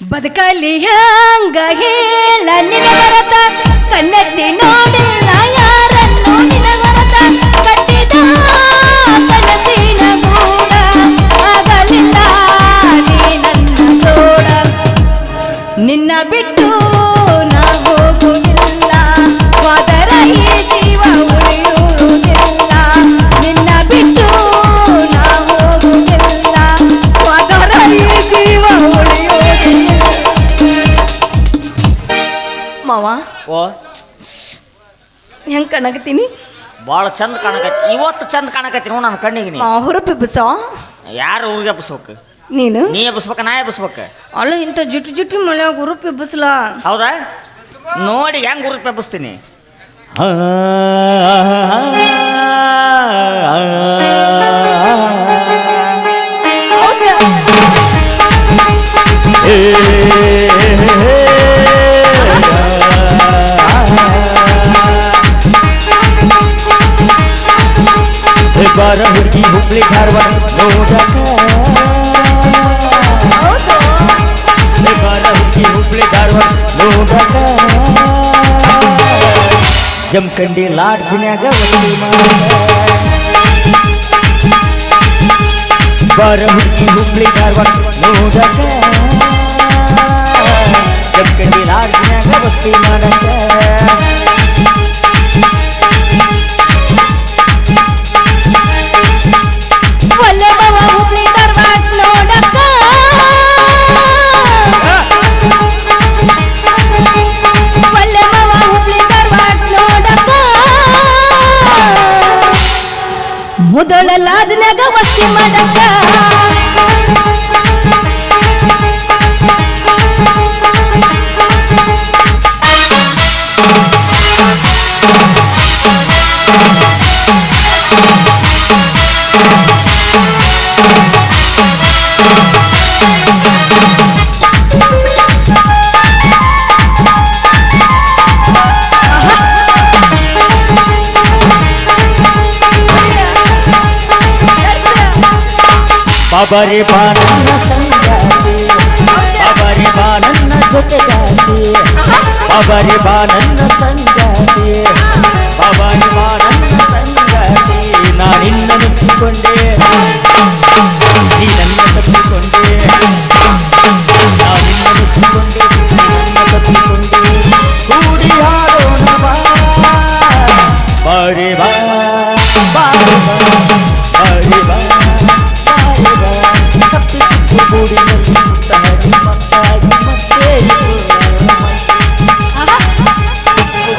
ಬದುಕಲಿ ಹಂಗ ಹೇಳ ನಿನ ಹೊರತ ಕಣ್ಣೆತ್ತಿ ನೋಡಿಲ್ಲ ಯಾರನ್ನು ನಿನ ಹೊರತ ಕಟ್ಟಿದ ಕನಸಿನ ಗೂಡ ಆಗಲಿಲ್ಲ ನೀನನ್ನ ತೋಡ ನಿನ್ನ ಬಿಟ್ಟು ನಾ ಹೋಗುವುದಿಲ್ಲ ವಾದರ ಈ ಜೀವ ಉಳಿಯುವುದಿಲ್ಲ ನಿನ್ನ ಬಿಟ್ಟು ನಾ ಹೋಗುವುದಿಲ್ಲ ವಾದರ ಈ ಜೀವ ಉಳಿಯುವುದಿಲ್ಲ ಮಾವ ಓ ಹೆಂಗ್ ಕಾಣಕತ್ತೀನಿ ಭಾಳ ಚಂದ ಕಾಣಕತ್ತಿ ಇವತ್ತು ಚಂದ ಕಾಣಕತ್ತಿ ನೋಡು ನನ್ನ ಕಣ್ಣಿಗೆ ನೀ ಹುರುಪಿ ಬಸ ಯಾರು ಊರಿಗೆ ಎಬ್ಬಿಸ್ಬೇಕು ನೀನು ನೀ ಎಬ್ಬಿಸ್ಬೇಕ ನಾ ಎಬ್ಬಿಸ್ಬೇಕ ಅಲ್ಲ ಇಂಥ ಜುಟ್ಟು ಜುಟ್ಟು ಮನ್ಯಾಗ ಹುರುಪಿ ಎಬ್ಬಸ್ಲ ಹೌದಾ ನೋಡಿ ಹೆಂಗೆ ಊರಿಗೆ ಎಬ್ಬಿಸ್ತೀನಿ ಬಾರ ಹುಡುಗಿ ಹುಬ್ಳಿ ಧಾರವಾಡ ನೋಡಕ ಬಾರ ಹುಡುಗಿ ಹುಬ್ಳಿ ಧಾರವಾಡ ನೋಡಕ ಜಮಖಂಡಿ ಲಾಡ್ಜ್ನ್ಯಾಗ ಒತ್ತಿ ಬಾರ ಹುಡುಗಿ ಹುಬ್ಳಿ ಧಾರವಾಡ ನೋಡಕ ಜಮಖಂಡಿ ಲಾಡ್ಜ್ನ್ಯಾಗ ಒತ್ತಿ ಮಾಡಕ ಹುಬ್ಳಿ ಧಾರವಾಡ ನೋಡಕ್ಕ ಒಲ್ಲೆ ಮಾವ ಹುಬ್ಳಿ ಧಾರವಾಡ ನೋಡಕ್ಕ ಮುದಳ ಲಾಜ್ನ್ಯಾಗ ವಸ್ತಿ ಮಾಡಕ್ಕ ಬಾಬಾರಿ ಬಾನನ್ನ ಸಂಗಾತಿ ಬಾಬಾರಿ ಬಾನನ್ನ ಜೊತೆಗಾತಿ ಬಾಬಾರಿ ಬಾನನ್ನ ಸಂಗಾತಿ ಬಾಬಾರಿ ಬಾನನ್ನ ಸಂಗಾತಿ ನಾನಿನ್ನ ಮೆಚ್ಚಿಕೊಂಡೆ ನೀ ನನ್ನ ತಪ್ಪಿಕೊಂಡೆ ನಾನಿನ್ನ ಮೆಚ್ಚಿಕೊಂಡೆ ನನ್ನ ತಪ್ಪಿಕೊಂಡೆ ಕೂಡಿ ಹಾಡೋಣ ಬಾರಿ ಬಾ ಬಾರಿ ಬಾ ಬಾರಿ ಬಾ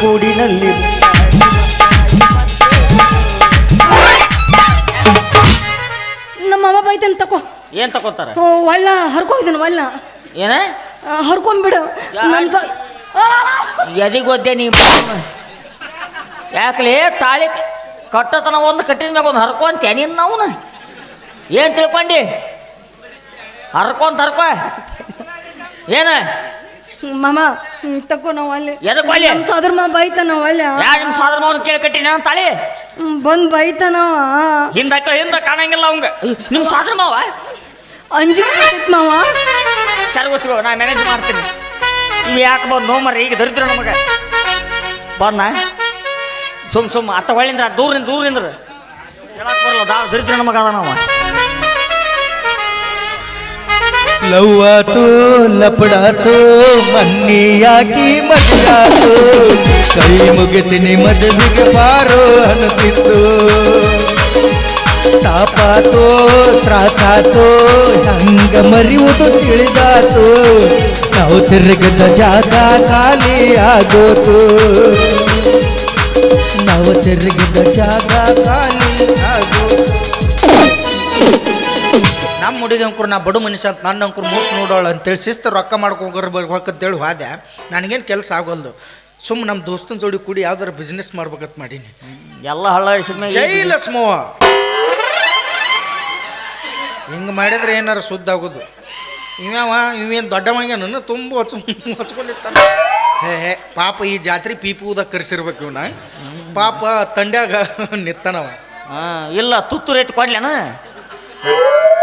ಗೂಡಿನಲ್ಲಿ ನಮ್ಮ ಅಮ್ಮ ಬೈತನ್ ತಕೋ ಏನು ತಗೋತಾರ ಒಳ್ಳ ಹರ್ಕೋಯ್ದನು ಒಳ್ಳ ಏನ ಹರ್ಕೊಂಡ್ಬಿಡು ಎದಿಗೆ ಒದ್ದೆ ನೀ ಯಾಕಲೇ ತಾಳಿ ಕಟ್ಟತನ ಒಂದು ಕಟ್ಟಿದ ಮ್ಯಾಗ ಒಂದು ಹರ್ಕೊಂತ ನೀನು ನಾವು ಏನು ತಿಳ್ಕೊಂಡಿ ಹರ್ಕೊ ಏನ ಮಾಮ ತಕೋ ನಾವು ಅಲ್ಲಿ ಎದಕ್ಕೆ ಒಲ್ಲೆ ನಮ್ಮ ಸೋದರ ಮಾವ ಬೈತಾನ ಒಳ್ಳೆ ಯಾರು ನಿಮ್ಮ ಸೋದರ ಮಾವನ ಕೇಳಿ ಕಟ್ಟಿನ ತಾಳಿ ಬಂದ್ ಬೈತಾನವ ಹಿಂದ ಕಾಣಂಗಿಲ್ಲ ಅವಂಗ ನಿಮ್ಮ ಸೋದರ ಮಾವ ಅಂಜು ಮಾವ ಸರಿ ಗೊತ್ತಿಗೋ ನಾ ಮ್ಯಾನೇಜ್ ಮಾಡ್ತೀನಿ ಇವು ಯಾಕೆ ಬಂದು ನೋಮರ ಈಗ ದರಿದ್ರ ನಮಗೆ ಬಂದ ಸುಮ್ ಅತ್ತ ಹೊಳ್ಳಿಂದ ದೂರಿಂದ ಹೇಳಕ್ ಬರಲ್ಲ ದರಿದ್ರ ನಮಗ ಅದ ನಾವು ಲವ್ವಾತು ಲಪಡಾತು ಮನ್ನಿಯಾಕಿ ಮಜಾತು ಕೈ ಮುಗಿತೀನಿ ಮದುವೆಗೆ ಬಾರೋ ಅನ್ನುತ್ತಿತ್ತು ತಾಪಾತೋ ತ್ರಾಸಾತೋ ಹಂಗ ಮರಿಯುವುದು ತಿಳಿದಾತು ನಾವು ತಿರುಗದ ಜಾಗ ಖಾಲಿ ಆಗೋತು ನಾವು ತಿರುಗಿದ ಜಾಗ ಖಾಲಿ ಆಗೋತು ನಮ್ಮ ಹುಡುಗಿ ಅಂಕರು ನಾ ಬಡು ಮನುಷ್ಯ ಅಂತ ನನ್ನ ಅಂಕರು ಮೋಸ ನೋಡೋಳು ಅಂತೇಳಿ ಶಿಸ್ತು ರೊಕ್ಕ ಮಾಡ್ಕೊಂಡ್ಬರ್ಬೇಕಂತೇಳಿ ಹೋದೆ ನನಗೇನು ಕೆಲಸ ಆಗೋಲ್ದು ಸುಮ್ಮನೆ ನಮ್ಮ ದೋಸ್ತನ ಜೋಡಿ ಕೂಡಿ ಯಾವ್ದಾರ ಬಿಸ್ನೆಸ್ ಮಾಡ್ಬೇಕಂತ ಮಾಡೀನಿ ಎಲ್ಲ ಹಳ್ಳ ಜೈಲ ಸ್ಮೋವ ಹಿಂಗೆ ಮಾಡಿದ್ರೆ ಏನಾರ ಸುದ್ದ ಆಗೋದು ಇವೇನು ದೊಡ್ಡವಂಗೆ ನನ್ನ ತುಂಬ ಹಚ್ಕೊಂಡಿರ್ತಾನೆ ಹೇ ಪಾಪ ಈ ಜಾತ್ರೆ ಪೀಪುವುದಾಗ ಕರೆಸಿರ್ಬೇಕು ಇವನ ಪಾಪ ತಂಡ್ಯಾಗ ನಿತ್ತನವ ಇಲ್ಲ ತುತ್ತು ರೇಟ್ ಕೊಡ್ಲೇನ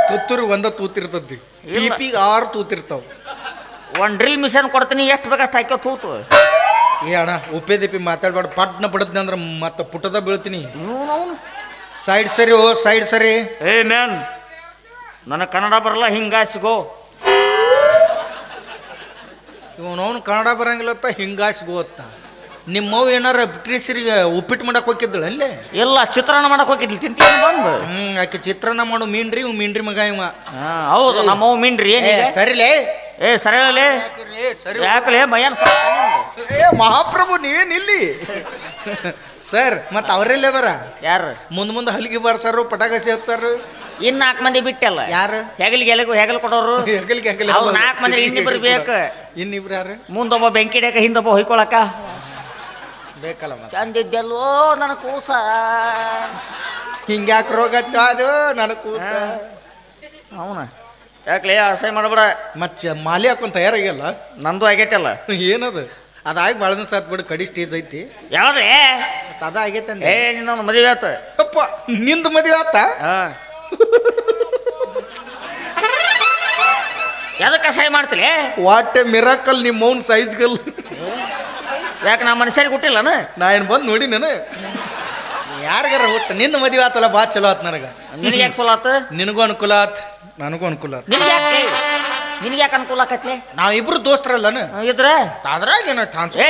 ತುತ್ತೂರು ಒಂದ ತೂತಿರ್ತದ್ದಿ ಪಿಪಿಗೆ 6 ತೂತಿರ್ತಾವ ಒಂದು ಡ್ರಿಲ್ ಮಿಷನ್ ಕೊಡ್ತೀನಿ, ಎಷ್ಟು ಬೇಕಷ್ಟು ಹಾಕ್ಯೋ ತೂತು. ಏ ಅಣ್ಣ ಉಪ್ಪೆ ದಿಪ್ಪಿ ಮಾತಾಡ್ಬೇಡ, ಪಟ್ನ ಬಿಡದ್ನಿ ಅಂದ್ರೆ ಮತ್ತೆ ಪುಟದ ಬೀಳ್ತೀನಿ. ಸೈಡ್ ಸರಿ ಓ ಸೈಡ್ ಸರಿ. ಏ ಮ್ಯಾನ್, ನನಗೆ ಕನ್ನಡ ಬರಲ್ಲ, ಹಿಂಗಾಸಿಗೋ. ಇವನವನು ಕನ್ನಡ ಬರಂಗಿಲ್ಲತ್ತ, ಹಿಂಗಾಸಿ ಗೊತ್ತ. ನಿಮ್ಮವ್ ಏನಾರ ಬ್ರಿಟಿಷರಿಗೆ ಉಪ್ಪಿಟ್ಟು ಮಾಡಕ್ ಹೋಗಿದ್ದಳು ಅಲ್ಲೇ? ಎಲ್ಲ ಚಿತ್ರಾನ್ನ ಮಾಡಕ್ ಹೋಗಿದ್ಲಿ, ತಿಂತೀನಿ ಬಂದು. ಆಕೆ ಚಿತ್ರಾನ್ನ ಮಾಡು ಮೀನ್ರಿ, ಇವ್ ಮೀನ್ರಿ ಮಗ ಇವ. ಹೌದು, ನಮ್ಮವ್ ಮೀನ್ರಿ. ಏನಿದೆ ಸರಿಲೇ? ಏ ಸರಿಯಲ್ಲೇ, ಯಾಕಲೇ ಮಯ್ಯನ್ ಏ ಮಹಾಪ್ರಭು ನೀವೇನಿಲ್ಲಿ ಸರ್? ಮತ್ತೆ ಅವರೆಲ್ಲ ಅದಾರ? ಯಾರು ಮುಂದೆ ಹಲಿಗೆ ಬಾರ್ಸಾರು, ಪಟಾಕಸಿ ಹಚ್ಚಾರು. ಇನ್ನು 4 ಮಂದಿ ಬಿಟ್ಟಲ್ಲ. ಯಾರು? ಹೆಗಲ್ ಕೊಡೋರು. ಅವ್ರು 4 ಮಂದಿ ಇನ್ನಿಬ್ರು ಬೇಕು. ಇನ್ನಿಬ್ರು ಯಾರು? ಮುಂದೊಬ್ಬ ಬೆಂಕಿ ಹಿಡಿಯಕ, ಹಿಂದೊಬ್ಬ ಹೊಯ್ಕೊಳಕ ಬೇಕಲ್ಲ. ಚಂದಿದ್ದೆಲ್ಲೋ ನನ್ನ ಕೂಸ. ಹಿಂಗ್ಯಾಕೆ ರೋಗ ಅದು ನನ್ನ ಕೂಸ? ಅವನ ಯಾಕಲೇ ಅಸಹ್ಯ ಮಾಡಬೇಡ. ಮತ್ತೆ ಮಾಲಿ ಹಾಕೊಂಡ್ ತಯಾರಾಗ್ಯಲ್ಲ? ನಂದು ಆಗೈತಲ್ಲ. ಏನದು? ಅದಾಗಿ ಭಾಳ ದಿವಸ ಆತ್ ಬಿಡು, ಕಡಿ ಸ್ಟೇಜ್ ಐತಿ. ಯಾವ್ದೇ ಅದ ಆಗೈತೆ ಏ ನಿನ್ನ ಮದುವೆ ಆತ? ಅಪ್ಪ ನಿಂದು ಮದುವೆ ಆತ? ಯಾವ್ದಕ್ಕೆ ಅಸಹ್ಯ ಮಾಡ್ತಿಲ್ಲ? ವಾಟ್ ಎ ಮಿರಾಕಲ್, ನಿಮ್ಮ ಮೌನ್ ಸೈಜ್ ಗಲ್. ಯಾಕೆ ನಾ ಮನುಷ್ಯರಿಗೆ ಹುಟ್ಟಿಲ್ಲನ? ನಾ ಏನು ಬಂದು ನೋಡಿ ನಾನು ಯಾರಿಗಾರ ಹುಟ್ಟು ನಿಂದು ಮದುವೆ ಆತಲ್ಲ, ಭಾಳ ಚಲೋ ಆತ್ ನನಗೆ. ನಿನಗೆ ಯಾಕೆ ಚಲೋ ಆತ? ನಿನಗೂ ಅನುಕೂಲ ಆತ್, ನನಗೂ ಅನುಕೂಲ ಆತ್. ನಿನಗೆ ಯಾಕೆ ಅನುಕೂಲ ಆಕತ್ಲೆ? ನಾವಿಬ್ರು ದೋಸ್ತರಲ್ಲನ ಇದ್ರೆ ಅದ್ರಾಗ ಏನೋ ಏ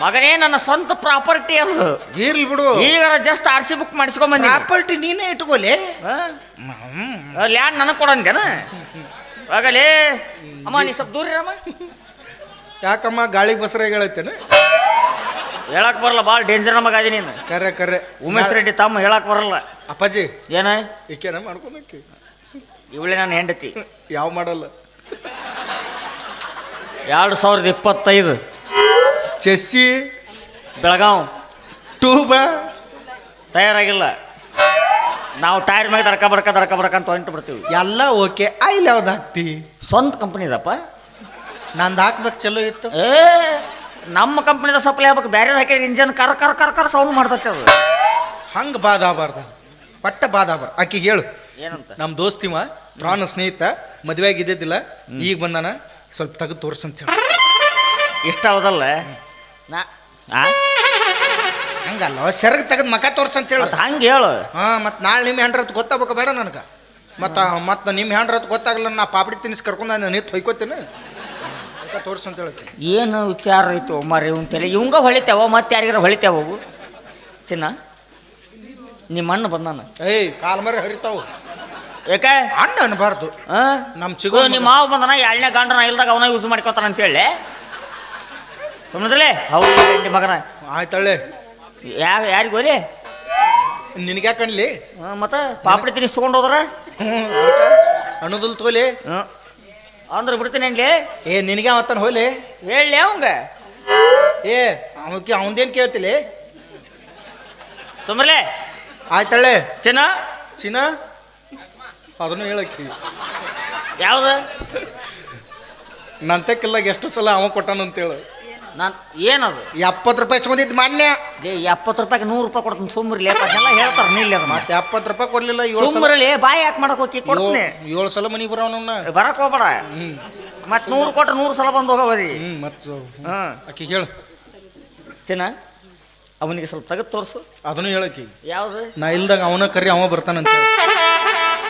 ಮಗನೇ, ನನ್ನ ಸ್ವಂತ ಪ್ರಾಪರ್ಟಿ ಅದು. ಇರ್ಲಿ ಬಿಡು, ಈಗ ಜಸ್ಟ್ RC ಬುಕ್ ಮಾಡಿಸ್ಕೊಂಬಂದಿ. ಪ್ರಾಪರ್ಟಿ ನೀನೇ ಇಟ್ಕೋಲೆ. ಲ್ಯಾಂಡ್ ನನಗೆ ಕೊಡಂದೇನ? ಆಗಲೇ ಅಮ್ಮ, ನೀ ಸ್ವಲ್ಪ ದೂರ ಇರಮ್ಮ. ಯಾಕಮ್ಮ ಗಾಳಿಗೆ ಬಸರ ಹೇಳತ್ತೇನೆ? ಹೇಳಕ್ ಬರಲ್ಲ, ಭಾಳ ಡೇಂಜರ್ ಮಗ ಅದಿ ನೀನು. ಕರೆ ಕರೆ. ಉಮೇಶ್ ರೆಡ್ಡಿ ತಮ್ಮ ಹೇಳಕ್ ಬರಲ್ಲ. ಅಪ್ಪಾಜಿ ಏನ ಈಕೆನ ಮಾಡ್ಕೊಳಕ್ಕೆ? ಇವಳೆ ನನ್ನ ಹೆಂಡತಿ. ಯಾವ ಮಾಡಲ್ಲ? 2025 ಚೆಸ್ಸಿ ಬೆಳಗಾವ್ ಟೂಬ ತಯಾರಾಗಿಲ್ಲ. ನಾವು ಟೈರ್ ಮೇಲೆ ದರ್ಕ ಬಡ್ಕ ಅಂತ ಹೊಂಟು ಬರ್ತೀವಿ. ಎಲ್ಲ ಓಕೆ. ಆಯ್ಲ್ ಯಾವ್ದು ಹಾಕ್ತಿ? ಸ್ವಂತ ಕಂಪ್ನಿ ಇದಪ್ಪ. ನಂದು ಹಾಕ್ಬೇಕು, ಚಲೋ ಇತ್ತು. ಏ ನಮ್ಮ ಕಂಪ್ನಿದ ಸಪ್ಲೈ ಆಗ್ಬೇಕು, ಬೇರೆ ಹಾಕಿ ಇಂಜನ್ ಕರ್ ಸೌಂಡ್ ಮಾಡ್ತೈತೆ ಅದು. ಹಂಗೆ ಬಾದಾಬಾರ್ದ, ಪಟ್ಟ ಬಾದಾಬಾರ್ದು. ಆಕಿ ಹೇಳು ಏನಂತ? ನಮ್ಮ ದೋಸ್ತಿವ ಪ್ರಾಣ ಸ್ನೇಹಿತ, ಮದುವೆ ಆಗಿದ್ದಿಲ್ಲ, ಈಗ ಬಂದಾನ, ಸ್ವಲ್ಪ ತೆಗೆದು ತೋರ್ಸಂತ ಹೇಳಿ. ಇಷ್ಟ ಹೌದಲ್ಲ? ಹಂಗಲ್ಲ, ಸೆರಗ್ ತೆಗೆದು ಮಕ ತೋರ್ಸಂತ ಹೇಳು. ಹಂಗೆ ಹೇಳು. ಮತ್ತು ನಾಳೆ ನಿಮ್ಮ ಹೆಂಡ್ರತ್ ಗೊತ್ತಾಗಬೇಕು ಬೇಡ ನನಗೆ? ಮತ್ತು ನಿಮ್ಮ ಹೆಂಡ್ರತ್ ಗೊತ್ತಾಗಲ್ಲ, ನಾ ಪಾಪಡಿ ತಿನ್ನಿಸಿ ಕರ್ಕೊಂಡು ನಾನು ನಿಂತು ಹೊಯ್ಕೋತೀನಿ. ತೋರ್ಸಂತ ಹೇಳಕ್ಕೆ ಏನು ವಿಚಾರ ಐತು ಮಾರಿ ಇವ್ನ ತಲೆ? ಇವಂಗ ಹೊಳಿತೇವ, ಮತ್ತೆ ಯಾರಿಗಾರ ಹೊಳಿತೇವ ಅವು? ಚಿನ್ನ, ನಿಮ್ಮ ಅಣ್ಣ ಬಂದಾನ. ಏಯ್ ಕಾಲ್ ಮರಿ ಹರಿತಾವು. ಯಾಕೆ ಅಣ್ಣ ಅನ್ಬಾರ್ದು. ನಮ್ಮ ಚಿಗೋ ನಿಮ್ಮ ಮಾವ ಬಂದನ, 2ನೇ ಗಂಡನ ಇಲ್ದಾಗ ಅವನ ಯೂಸ್ ಮಾಡ್ಕೊತಾನ ಅಂತೇಳಿ ಸುಮ್ಮನೆ. ಹೌದು ಮಗನ. ಆಯ್ತಳ್ಳೆ. ಯಾರಿಗೂ ಹೋಲಿ? ನಿನಗೆ ಯಾಕನ್ಲಿ? ಮತ್ತೆ ಪಾಪಡಿ ತಿನ್ನಿಸ್ ತೊಗೊಂಡು ಹೋದ್ರ ಅನ್ನೋದಲ್ ತೋಲಿ ಅಂದ್ರೆ ಬಿಡ್ತೀನಿ ಅನ್ಲಿ. ಏ ನಿನಗೆ ಅವತ್ತನ ಹೋಲಿ ಹೇಳಿ ಅವಂಗ. ಏ ಅವಕ್ಕೆ ಅವಂದೇನು ಕೇಳ್ತಿಲಿ? ಸುಮ್ಮನೆ. ಆಯ್ತಳ್ಳೆ. ಚಿನ್ನ ಚಿನ್ನ ಅದನ್ನು ಹೇಳಕ್ಕಿ. ಯಾವ್ದು? ನಂತಕ್ಕಿಲ್ಲಾಗ ಎಷ್ಟು ಸಲ ಅವ ಕೊಟ್ಟಾನಂತೇಳು. ನಾನು ಏನದು? 70 ರೂಪಾಯಿ ಇಸ್ಕೊಂಡಿದ್ದು ಮಾನ್ಯ. 70 ರೂಪಾಯಿಗೆ 100 ರೂಪಾಯಿ ಕೊಡ್ತೀನಿ. ಸುಮ್ಮರ್ಲಿ, ಅದನ್ನೆಲ್ಲ ಹೇಳ್ತಾರೆ ನೀಲ್ಲ. ಮತ್ತೆ 70 ರೂಪಾಯಿ ಕೊಡ್ಲಿಲ್ಲ. ಸುಮ್ಮರಲ್ಲಿ ಬಾಯಿ ಯಾಕೆ ಮಾಡಕ್ ಹೋಗಿ ಕೊಡ್ತೀನಿ. 7 ಸಲ ಮನೆಗೆ ಬರೋವನ್ನ ಬರಕ್ ಹೋಗ್ಬೇಡ. ಮತ್ತೆ 100 ಕೊಟ್ರೆ 100 ಸಲ ಬಂದು ಹೋಗೋದಿ. ಮತ್ತೆ ಆಕಿ ಹೇಳು. ಚಿನ್ನ, ಅವನಿಗೆ ಸ್ವಲ್ಪ ತೆಗೆದು ತೋರಿಸು. ಅದನ್ನು ಹೇಳಕ್ಕಿ. ಯಾವ್ದು? ನಾ ಇಲ್ದಾಗ ಅವನ ಕರಿ ಅವ ಬರ್ತಾನಂತ.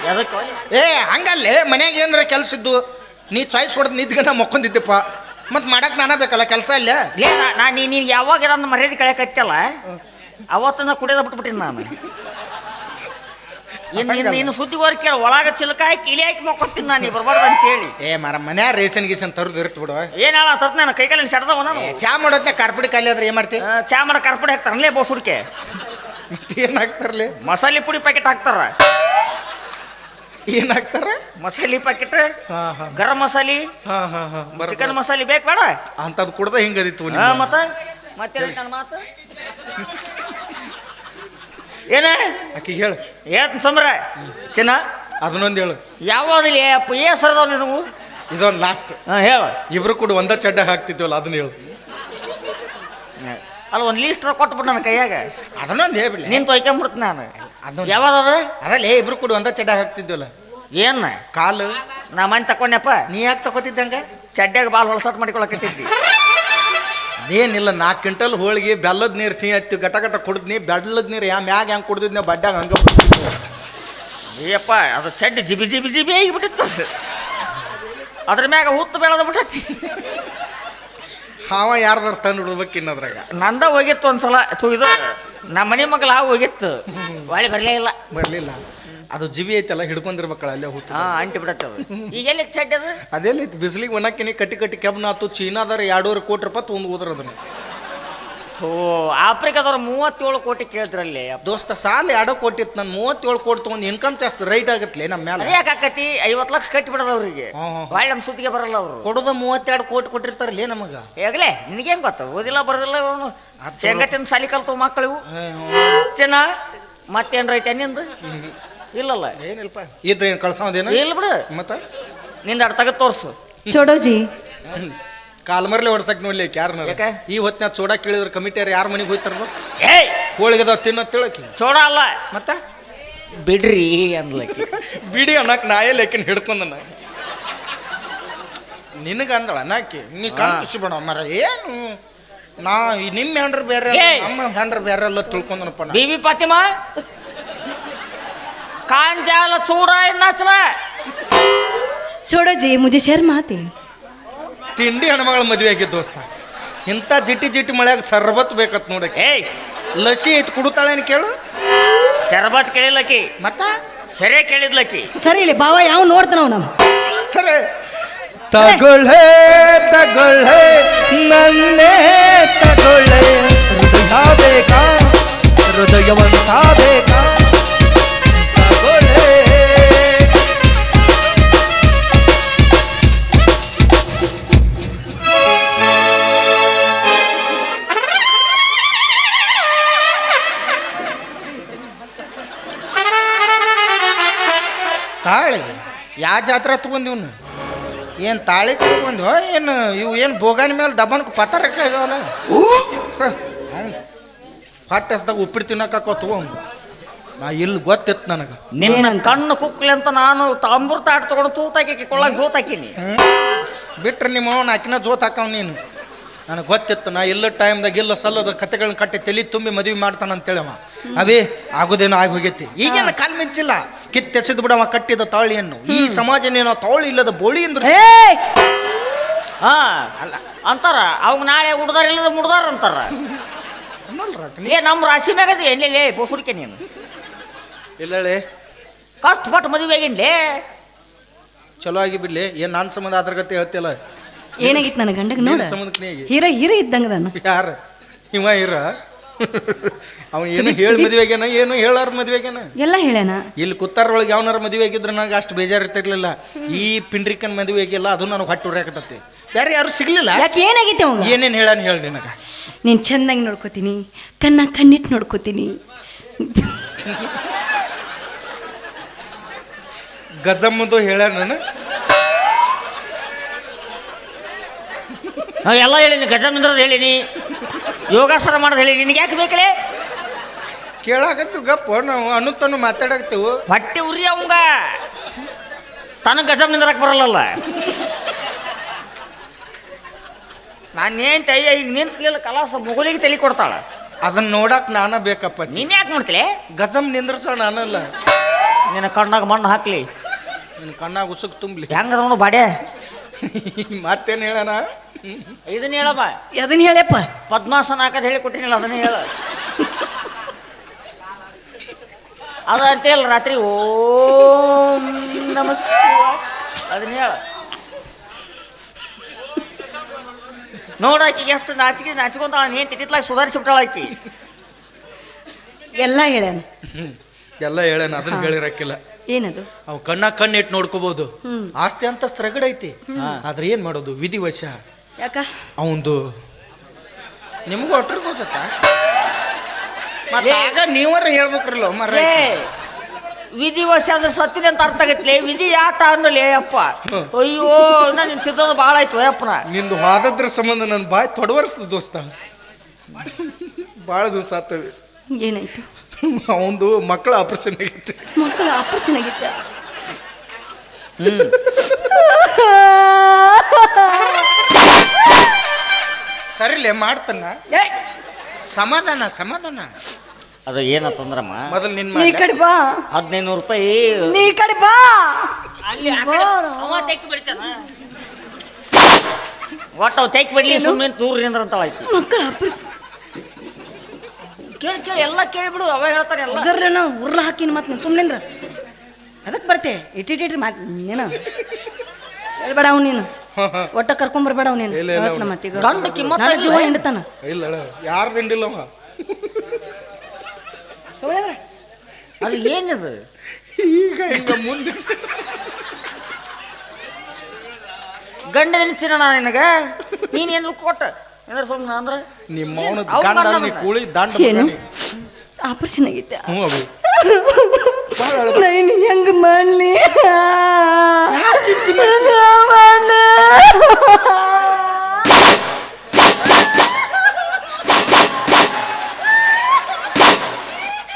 ಯಾವ್ದಕ್ಕೆ? ಏ ಹಂಗಲ್ಲೇ, ಮನ್ಯಾಗ ಏನಾರ ಕೆಲ್ಸ ಇದ್ದು ನೀ ಚಾಯ್ಸ್ ಹೊಡೆದು ನಿದ್ಗೆ ನಾ ಮಕ್ಕೊಂದಿದ್ದೆಪ್ಪ. ಮತ್ತೆ ಮಾಡಕ್ಕೆ ನಾನ ಬೇಕಲ್ಲ ಕೆಲಸ ಇಲ್ಲ. ನೀನು ಯಾವಾಗ ನನ್ನ ಮರ್ಯಾದೆ ಕಳೆಯಕತ್ತಲ್ಲ, ಅವತ್ತನ್ನ ಕುಡಿಯೋದ ಬಿಟ್ಬಿಟ್ಟಿನಿ ನಾನು. ಇನ್ನು ಸುದ್ದಿಗೋರ್ ಕೇಳ, ಒಳಗ ಚಿಲಕ ಹಾಕಿ ಇಲಿ ಹಾಕಿ ಮಕ್ಕೊತೀನಿ ನಾನು. ಬರ್ಬಾರ್ದು ಅಂತ ಹೇಳಿ. ಏ ಮನ್ಯಾಗ ರೇಷನ್ ಗೀಸನ್ ತರದು ಇರ್ತು ಬಿಡು. ಏನ ತರ್ತ ನಾನು ಕೈಕಾಲಿನ ಸೆಡ್ದವ ನಾನು. ಚಾ ಮಾಡೋದ್ನ ಕಾರ್ಪುಡಿ ಖಾಲಿ ಆದ್ರೆ ಏನ್ ಮಾಡ್ತಿ? ಚಾ ಮಾಡೋ ಕಾರ್ಪುಡಿ ಹಾಕ್ತಾರಲ್ಲೇ ಬೋಸ್ ಹುಡ್ಕೆ. ಏನ್ ಹಾಕ್ತಾರಲ್ಲೇ? ಮಸಾಲೆ ಪುಡಿ ಪ್ಯಾಕೆಟ್ ಹಾಕ್ತಾರ. ಏನ್ ಹಾಕ್ತಾರ? ಮಸಾಲೆ ಪ್ಯಾಕೆಟ್, ಗರಂ ಮಸಾಲೆ, ಚಿಕನ್ ಮಸಾಲೆ ಬೇಕು ಬೇಡ ಅಂತದ್ ಕುಡ್ದ ಹಿಂಗದಿತ್ತು. ಮತ್ತೆ ನನ್ನ ಮಾತು ಏನ ಆಕಿ ಹೇಳು. ಹೇಳ್ತೀನಿ ಸುಮ್ರ. ಚಿನ್ನ, ಅದನ್ನೊಂದು ಹೇಳು. ಯಾವ್ದಿಲ್ಲ ಅಪ್ಪ ಏಸರದವ ನೀವು? ಇದೊಂದು ಲಾಸ್ಟ್. ಹೇಳ. ಇಬ್ರು ಕೂಡ ಒಂದ ಚಡ್ಡ ಹಾಕ್ತಿದ್ವಲ್ಲ, ಅದನ್ನ ಹೇಳು. ಅಲ್ಲ, ಒಂದು ಲೀಸ್ಟ್ ಕೊಟ್ಬಿಟ್ಟು ನನ್ನ ಕೈಯಾಗ. ಅದನ್ನೊಂದು ಹೇಳ್ಬಿಡ್ಲಿ. ನೀನು ತೊಯ್ಕೊಂಬಿಡ್ತೀನಿ ನಾನು. ಯಾವ್ದದ? ಅದಲ್ಲೇ ಇಬ್ರು ಕೂಡ ಒಂದ ಚಡ್ಡ ಹಾಕ್ತಿದ್ವಲ್ಲ. ಏನ್ ಕಾಲು ನಾ ಮನೆ ತಕೊಂಡ್ಯಪ್ಪ ನೀ ಯಾಕೆ ತಗೋತಿದ್ದಂಗ ಚಡ್ಡ್ಯಾಗ ಬಾಲ್ ಹೊಲಸಾಟ್ ಮಾಡಿಕೊಳಕತ್ತಿದ್ದಿ ಅದೇನಿಲ್ಲ 4 ಕ್ವಿಂಟಲ್ ಹೋಳಿಗೆ ಬೆಲ್ಲದ ನೀರು ಸಿಹಿ ಹತ್ತಿ ಗಟ ಗಟ ಕುಡಿದ್ನಿ ಬೆಲ್ಲದ ನೀರು ಮ್ಯಾಗ ಹೆಂಗೆ ಕುಡ್ದಿದ್ನಿ ಬಡ್ಡ್ಯಾಗ ಹಂಗೆ ಬಿಡ್ತಿದ್ನಿ ಅಯ್ಯಪ್ಪ ಅದು ಚಡ್ಡಿ ಜಿಬಿ ಜಿಬಿ ಜಿಬಿ ಆಗಿಬಿಟ್ಟಿತ್ತು ಅದ್ರ ಮ್ಯಾಗ ಹುತ್ತು ಬೆಳೆದ ಬಿಟ್ಟತಿ ಹಾವ ಯಾರ್ದಾರ ತಂದು ಬಿಡ್ಬೇಕು ಇನ್ನದ್ರಾಗ ನಂದ ಹೋಗಿತ್ತು ಒಂದ್ಸಲ ಇದು ನಮ್ಮ ಮನೆ ಮಗಳ ಹೋಗಿತ್ತು ಒಳ್ಳೆ ಬರಲೇ ಇಲ್ಲ ಬರಲಿಲ್ಲ ಅದು ಜಿವಿ ಐತಲ್ಲ ಹಿಡ್ಕೊಂಡಿರ್ಬೇಕಲ್ಲ ಅಲ್ಲೇ ಹುತ್ತು ಹಾ ಅಂಟಿ ಬಿಡತ್ತದ ಈಗ ಎಲ್ಲಿ ಚಡ್ಡಿ ಅದು ಅದೆಲ್ಲ ಬಿಸಿಲಿಗೆ ಒಣಕಿನಿ ಕಟ್ಟಿ ಕಟ್ಟಿ ಕೆಬ್ಬನ ಆತು ಚೀನಾದಾರ 2.5 ಕೋಟಿ ರೂಪಾಯಿ ತೊಗೊಂಡು ಹೋದ್ರ ಅದನ್ನ ಥೋ ಆಫ್ರಿಕಾದವ್ರು 37 ಕೋಟಿ ಕೇಳಿದ್ರಲ್ಲಿ ದೋಸ್ತ ಸಾಲ 2 ಕೋಟಿ ಇತ್ತು ನಾನು 37 ಕೋಟಿ ತೊಗೊಂಡು ಇನ್ಕಮ್ ಟ್ಯಾಕ್ಸ್ ರೈಟ್ ಆಗತ್ಲೆ ನಮ್ಮ ಮೇಲೆ ಯಾಕೆ ಆಕತಿ 50 ಲಕ್ಷ ಕಟ್ಟಿ ಬಿಡೋದು ಅವ್ರಿಗೆ ಒಳ್ಳೆ ನಮ್ಮ ಸುದ್ದಿಗೆ ಬರಲ್ಲ ಅವರು ಕೊಡೋದ 32 ಕೋಟಿ ಕೊಟ್ಟಿರ್ತಾರಲ್ಲೇ ನಮಗ ಹೇಗಲೇ ನಿನಗೇನು ಗೊತ್ತ ಓದಿಲ್ಲ ಬರೋದಿಲ್ಲ ಇವನು ಶೇಂಗತ್ತಿನ ಸಾಲಿ ಕಲ್ತು ಮಕ್ಕಳು ಚೆನ್ನ ಮತ್ತೇನು ರೈತ ನಿಂದು ಇಲ್ಲಲ್ಲ ಏನಿಲ್ಪ ಇದ್ರೆ ಏನು ಕಳ್ಸೋದೇನು ಇಲ್ಲ ಬಿಡು ಮತ್ತ ನಿಂದ ಅಡ್ ತಗದ್ ತೋರ್ಸು ಚೋಡೋಜಿ ಕಾಲ್ಮರ್ಲೆ ಹೊಡ್ಸಕ್ ನೋಡ್ಲಿ ಯಾರನ್ನ ಯಾಕೆ? ಈ ಹೊತ್ತಿನ ಚೋಡ ಕೇಳಿದ್ರೆ ಕಮಿಟಿಯರ್ ಯಾರ ಮನೆಗೆ ಹೋಯ್ತಾರ ಏಯ್ ಹೋಳಿಗೆದ ತಿನ್ನ ತಿಳಕಿ ಚೋಡ ಅಲ್ಲ ಮತ್ತ ಬಿಡ್ರಿ ಅನ್ಲಕ್ಕಿ ಬಿಡಿ ಅನ್ನಕ್ ನಾಯೇ ಲೆಕ್ಕನ್ ಹಿಡ್ಕೊಂಡನ ನಿನಗ ಅಂದಳ ನಾಕಿ ನೀ ಖುಷಿ ಬೇಡ ಮರ ಏನು ನಾ ನಿಮ್ಮ ಹೆಂಡ್ರ ಬೇರೆ ಅಲ್ಲ, ಏಯ್! ನಮ್ಮ ಹೆಂಡ್ರ ಬೇರೆ ಎಲ್ಲ ತಿಳ್ಕೊಂಡನಪ್ಪ ನಾ. बीबी फातिमा कान जाल चूड़ा नाचला छोड़ो जी मुझे शर्म आती है ತಿಂಡಿ ಹೆಣ್ಮಗಳ ಮದುವೆ ಆಗಿದ್ದ ದೋಸ್ತ ಇಂಥ ಜಿಟ್ಟಿ ಜಿಟ್ಟಿ ಮಳ್ಯಾಗ ಸರ್ಬತ್ ಬೇಕತ್ ನೋಡಕ್ಕೆ ಏಯ್ ಲಸಿ ಐತಿ ಕುಡುತ್ತಾಳೇನು ಕೇಳು ಶರಬತ್ ಕೇಳಿಲ್ಲಕಿ ಮತ್ತ ಸರಿ ಕೇಳಿದ್ಲಕಿ ಸರಿ ಇಲ್ಲಿ ಬಾವ ಯಾವ ನೋಡ್ತಾನವ್ ನಮ್ಮ ಸರಿ ತಗೊಳ್ಳೆ ತಗೊಳ್ಳೆ ನನ್ನೇ ತಗೊಳ್ಳೆ ಹೃದಯ ಬೇಕಾ ಹೃದಯವಂತ ಬೇಕಾ ತಗೊಳ್ಳೆ ತಾಳಿ ಯಾವ ಜಾತ್ರೆ ತಗೊಂಡಿವ್ನು ಏನು ತಾಳಿ ತಗೊಂಡ್ವ ಏನು ಇವು ಏನು ಬೋಗಾನಿ ಮೇಲೆ ಡಬ್ಬನ್ಕ ಪತ್ತಾರಕ್ಕೆ ಆಗ್ಯಾವಲ್ಲ ಹೊಟ್ಟೆ ಹಸ್ದಾಗ ಉಪ್ಪಿಟ್ಟು ತಿನ್ನಕ್ಕ ತಗೊಂಡು ನಾ ಇಲ್ಲಿ ಗೊತ್ತಿತ್ತು ನನಗೆ ನಿನ್ನ ಕಣ್ಣು ಕುಕ್ಕಲಿ ಅಂತ ನಾನು ಅಮೃತ ಆಟ ತಗೊಂಡು ತೂತಾಕಿ ಕೊಳ್ಳಾಗ ಜೋತಾಕಿನಿ ಬಿಟ್ರೆ ನಿಮ್ಮ ಅವನ ಆಕಿನ ಜೋತ್ ಹಾಕವ್ ನೀನು ನನಗೆ ಗೊತ್ತಿತ್ತು ನಾ ಇಲ್ಲ ಟೈಮ್ದಾಗ ಇಲ್ಲ ಸಲ್ಲದ ಕತೆಗಳನ್ನ ಕಟ್ಟಿ ತಲೆ ತುಂಬಿ ಮದುವೆ ಮಾಡ್ತಾನಂತೇಳವ ಅವೇ ಆಗೋದೇನೋ ಆಗಿ ಹೋಗೈತಿ ಈಗೇನು ಕಾಲ್ ಮಿಂಚಿಲ್ಲ ಕಿತ್ತೆಸೆದು ಬಿಡವ ಕಟ್ಟಿದ ತಾಳಿಯನ್ನು ಈ ಸಮಾಜನೇನೋ ತಾಳಿ ಇಲ್ಲದ ಬೋಳಿ ಅಂದ್ರೆ ಹಾ ಅಲ್ಲ ಅಂತಾರ ಅವಾಗ ನಾಳೆ ಹುಡ್ದಾರ ಇಲ್ಲದ ಮುಡ್ದಾರ ಅಂತಾರ ಏ ನಮ್ಮ ರಾಶಿ ಮ್ಯಾಗದ ಎಲ್ಲೇ ಬೋಸುಡಿಕೆ ನೀನು ಇಲ್ಲಳೆ ಕಷ್ಟಪಟ್ಟು ಮದುವೆ ಆಗಿನ್ಲೇ ಚಲೋ ಆಗಿ ಬಿಡ್ಲಿ ಏನು ನನ್ನ ಸಂಬಂಧ ಅದ್ರ ಗತಿ ಹೇಳ್ತಿಲ್ಲ ಏನಾಗಿತ್ತು ನನ್ನ ಗಂಡಗ್ ನೋಡ ಸಂಬಂಧಕ್ಕೆ ನೀ ಹೀರ ಇದ್ದಂಗ ನಾನು ಯಾರ ಇವ ಇರ ಅವ ಏನು ಹೇಳಿ ಮದುವೆಗೇನ ಏನು ಹೇಳಾರ ಮದುವೆಗೇನ ಎಲ್ಲ ಹೇಳ್ಯಾನ ಇಲ್ಲಿ ಕುತ್ತಾರೊಳಗೆ ಯಾವನಾರ ಮದುವೆ ಆಗಿದ್ರೆ ನನಗೆ ಅಷ್ಟು ಬೇಜಾರು ಇರ್ತಿರ್ಲಿಲ್ಲ ಈ ಪಿಂಡ್ರಿಕನ್ ಮದುವೆ ಆಗಿಲ್ಲ ಅದು ನನಗೆ ಹೊಟ್ಟು ಉರ್ಯಾಕತ್ತತಿ ಬೇರೆ ಯಾರು ಸಿಗ್ಲಿಲ್ಲ ಯಾಕೆ ಏನಾಗೈತೆ ಅವಂಗ ಏನೇನು ಹೇಳಾನ ಹೇಳಿ ನಿನಗೆ ನೀನ್ ಚೆನ್ನಾಗಿ ನೋಡ್ಕೋತೀನಿ ಕಣ್ಣಿಟ್ಟು ನೋಡ್ಕೋತೀನಿ ಗಜಮ್ಮದು ಹೇಳ್ಯಾನ ನಾನು ಎಲ್ಲ ಹೇಳಿನಿ ಗಜಮಿಂದ್ರದ ಹೇಳಿನಿ ಯೋಗಾಸನ ಮಾಡೋದು ಹೇಳಿ ನಿನಗೆ ಯಾಕೆ ಬೇಕಲೇ ಕೇಳಾಕತ್ತು ಗಪ್ಪ ನಾವು ಅನ್ನುತ್ತಾನು ಮಾತಾಡಕತ್ತೀವು ಹೊಟ್ಟೆ ಉರಿ ಅವಂಗ ತನಗೆ ಗಜಮ್ ನಿಂದ್ರಕ್ಕೆ ಬರಲ್ಲಲ್ಲ ನಾನೇನು ತಯ್ಯ ಈಗ ನಿಂತಲಿಲ್ಲ ಕಲಾಸ ಮುಗುಲಿಗೆ ತಲೆ ಕೊಡ್ತಾಳ ಅದನ್ನ ನೋಡಕ್ ನಾನ ಬೇಕಪ್ಪ ನೀನು ಯಾಕೆ ಮಾಡ್ತಿಲೆ ಗಜಮ್ ನಿಂದ್ರಸ ನಾನಲ್ಲ ನಿನ್ನ ಕಣ್ಣಾಗ ಮಣ್ಣು ಹಾಕ್ಲಿ ನಿನ್ನ ಕಣ್ಣಾಗ ಉಸುಕ್ ತುಂಬಲಿ ಹೆಂಗದ ನೋಡು ಬಾಡೆ ಮತ್ತೇನು ಹೇಳಣ ಇದನ್ನ ಹೇಳಮ್ಮ ಅದನ್ನ ಹೇಳ್ಯಪ್ಪ ಪದ್ಮಾಸನ ಹಾಕದ್ ಹೇಳಿ ಕೊಟ್ಟಿನಿಲ್ಲ ಅದನ್ನ ಹೇಳ ಅದ ಅಂತೇಳ ರಾತ್ರಿ ಓಂ ನಮ ಶಿವಾಯ ಅದನ್ನ ಹೇಳ ನೋಡಾಕಿಗೆ ಎಷ್ಟು ನಾಚಿಕೊಂತಾಳ ನೀನು ತಿಟ್ಟಿತ್ಲಾಗ ಸುಧಾರಿಸಿಬಿಟ್ಟಾಳ ಆಕಿ ಎಲ್ಲ ಹೇಳ್ಯಾನ ಎಲ್ಲ ಹೇಳೇನ ಅದನ್ನ ಹೇಳಿರಕ್ಕಿಲ್ಲ ಏನದು ಅವ್ ಕಣ್ಣು ಇಟ್ಟು ನೋಡ್ಕೋಬಹುದು ಆಸ್ತಿ ಅಂತ ರಗಡ ಐತಿ ಆದ್ರೆ ಏನ್ ಮಾಡೋದು ವಿಧಿವಶ ಯಾಕ ಅವಂದು ನಿಮಗೂ ಒಟ್ಟರು ಗೊತ್ತ ಆಗ ನೀವರ ಹೇಳ್ಬೇಕ್ರಲ್ಲ ಮರ ವಿಧಿವಶ ಅಂದ್ರೆ ಸತ್ತಿನ ಅಂತ ಅರ್ಥ ಆಗೈತ್ಲೆ ವಿಧಿ ಯಾಟ ಅನ್ನಲೇ ಅಪ್ಪ ಅಯ್ಯೋ ನಾನು ತಿದ್ದೋದು ಭಾಳ ಆಯ್ತು ಅಯ್ಯಪ್ಪನ ನಿಂದು ವಾದದ್ರ ಸಂಬಂಧ ನನ್ನ ಬಾಯ್ ತೊಡವರ್ಸ್ದು ದೋಸ್ತ ಭಾಳ ದಿವಸ ಆಗ್ತವೆ ಏನಾಯ್ತು ಅವಂದು ಮಕ್ಕಳ ಆಪರೇಷನ್ ಆಗೈತಿ ಮಕ್ಕಳ ಆಪರೇಷನ್ ಆಗಿತ್ತ ಸರಿಲೇ ಮಾಡ್ತಾನ. ಸಮಾಧಾನ ಸಮಾಧಾನ. ಅದು ಏನಂತಂದ್ರಮ್ಮ, ಮೊದಲು ನೀ ನಿನ್ನ ಕಡೆ ಬಾ, 1500 ರೂಪಾಯಿ ನೀ ಕಡೆ ಬಾ. ಅಲ್ಲಿ ಒಟ್ಟು ತೆಕ್ ಬಿಡ್ಲಿ ಸುಮ್ಮನೆ ದೂರದಿಂದ ಅಂತ ಆಯ್ತು. ಮಕ್ಕಳ ಕೇಳಿ ಕೇಳಿ ಎಲ್ಲ ಕೇಳಿಬಿಡು, ಅವ ಹೇಳ್ತಾರೆ ಎಲ್ಲ. ಅಗರ್ರೆ ನಾ ಉರ್ಲ ಹಾಕಿನ ಮತ್ತೆ ನೀನು ಸುಮ್ಮನಿಂದ್ರ ಅದಕ್ಕೆ ಬರ್ತೆ ಇಟ್ಟಿಟ್ರಿ ಮಾತು ನೀನು ಹೇಳ್ಬೇಡ ಅವ್ನು ನೀನು ಒಟ್ಟ ಕರ್ಕೊಂಬರ್ಬೇಡ ಅವ್ನು ನೀನು ಇಲ್ಲ, ಇಲ್ಲ, ಹೇಳ್ತ್ನ ಮತ್ತೆ ಈಗ ಗಂಡ ಕಿಮ್ಮತ್ತ ನನ್ನ ಜೀವ ಹಿಂಡ್ತಾನ. ಇಲ್ಲ ಯಾರು ದಿಂಡಿಲ್ಲವ. ಅದು ಏನಿದು ಈಗ ಮುಂದೆ ಗಂಡ ನೆನ್ಸಿನ ನಾ ನಿನಗ ನೀನೇನು ಕೊಟ್ಟ ಅಂದ್ರೆ ಸುಮ್ಮನೆ ಅಂದ್ರೆ ನಿಮ್ಮ ಅವನ ಅವ್ನ್ ಗಂಡ ಗಂಡ ನೀ ಅದ. ಕೂಳಿ ದಂಡ ಏನು ಮಗನಿ. ಆಪರೇಷನ್ ಆಗೈತೆ ಹ್ಞೂ ಅವಿ ನಾನು ಹೆಂಗ್ ಮಾಡ್ಲಿ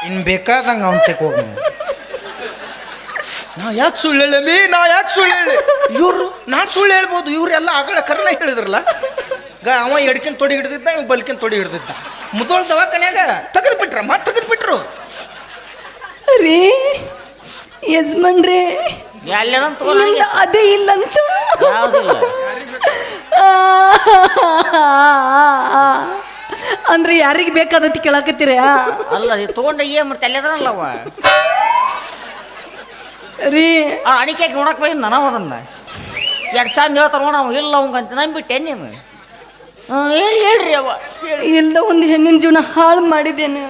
ಇನ್ ಬೇಕಾದಂಗ ಅವನ್ ತೆಕ್ ಹೋಗ. ನಾ ಯಾಕೆ ಸುಳ್ಳು ಹೇಳಿ, ನಾ ಯಾಕೆ ಸುಳ್ಳು ಹೇಳಿ? ಇವ್ರು ನಾ ಸುಳ್ಳು ಹೇಳ್ಬೋದು, ಇವ್ರೆಲ್ಲ ಆಗಳ ಕರ್ನ ಹೇಳಿದ್ರಲ್ಲ. ಅವ ಎಡ್ಕಿನ ತೊಡಿ ಹಿಡ್ದಿದ್ದ, ಇವ್ ಬಲ್ಕಿನ ತೊಡಿ ಹಿಡ್ದಿದ್ದ. ಮುದೋಳ ದವಾಖಾನ್ಯಾಗ ತೆಗೆದು ಬಿಟ್ರಮ್ಮ, ತೆಗೆದು ಬಿಟ್ರು. ರೀ ಯಜಮಾನ್ರಿ ಎಲ್ಲದಂತ ನಿಮ್ದು ಅದೇ ಇಲ್ಲಂತ ಯಾವುದಿಲ್ಲ. ಅಂದ್ರೆ ಯಾರಿಗೆ ಬೇಕಾದತಿ ಕೇಳಾಕತ್ತೀರ ಅಲ್ಲ ಇದು ತಗೊಂಡ ಏನ್ ಮಾಡ್ತಾ ಅಲ್ಲದನಲ್ಲವ ರೀ ಆ ಅಡಿಕೆ ನೋಡಕ್ ಬೈ ನಾನು ಅದನ್ನ ಎರಡು ಚಂದ ಹೇಳ್ತಾರ ನೋಡ ಅವ ಇಲ್ಲ ಅವಂಗಂತ ನಂಬಿಟ್ಟೆ ನೀನು. ಹೇಳ್ರಿ ಅವ ಇಲ್ದ ಒಂದು ಹೆಣ್ಣಿನ ಜೀವನ ಹಾಳು ಮಾಡಿದ್ದೇನೆ.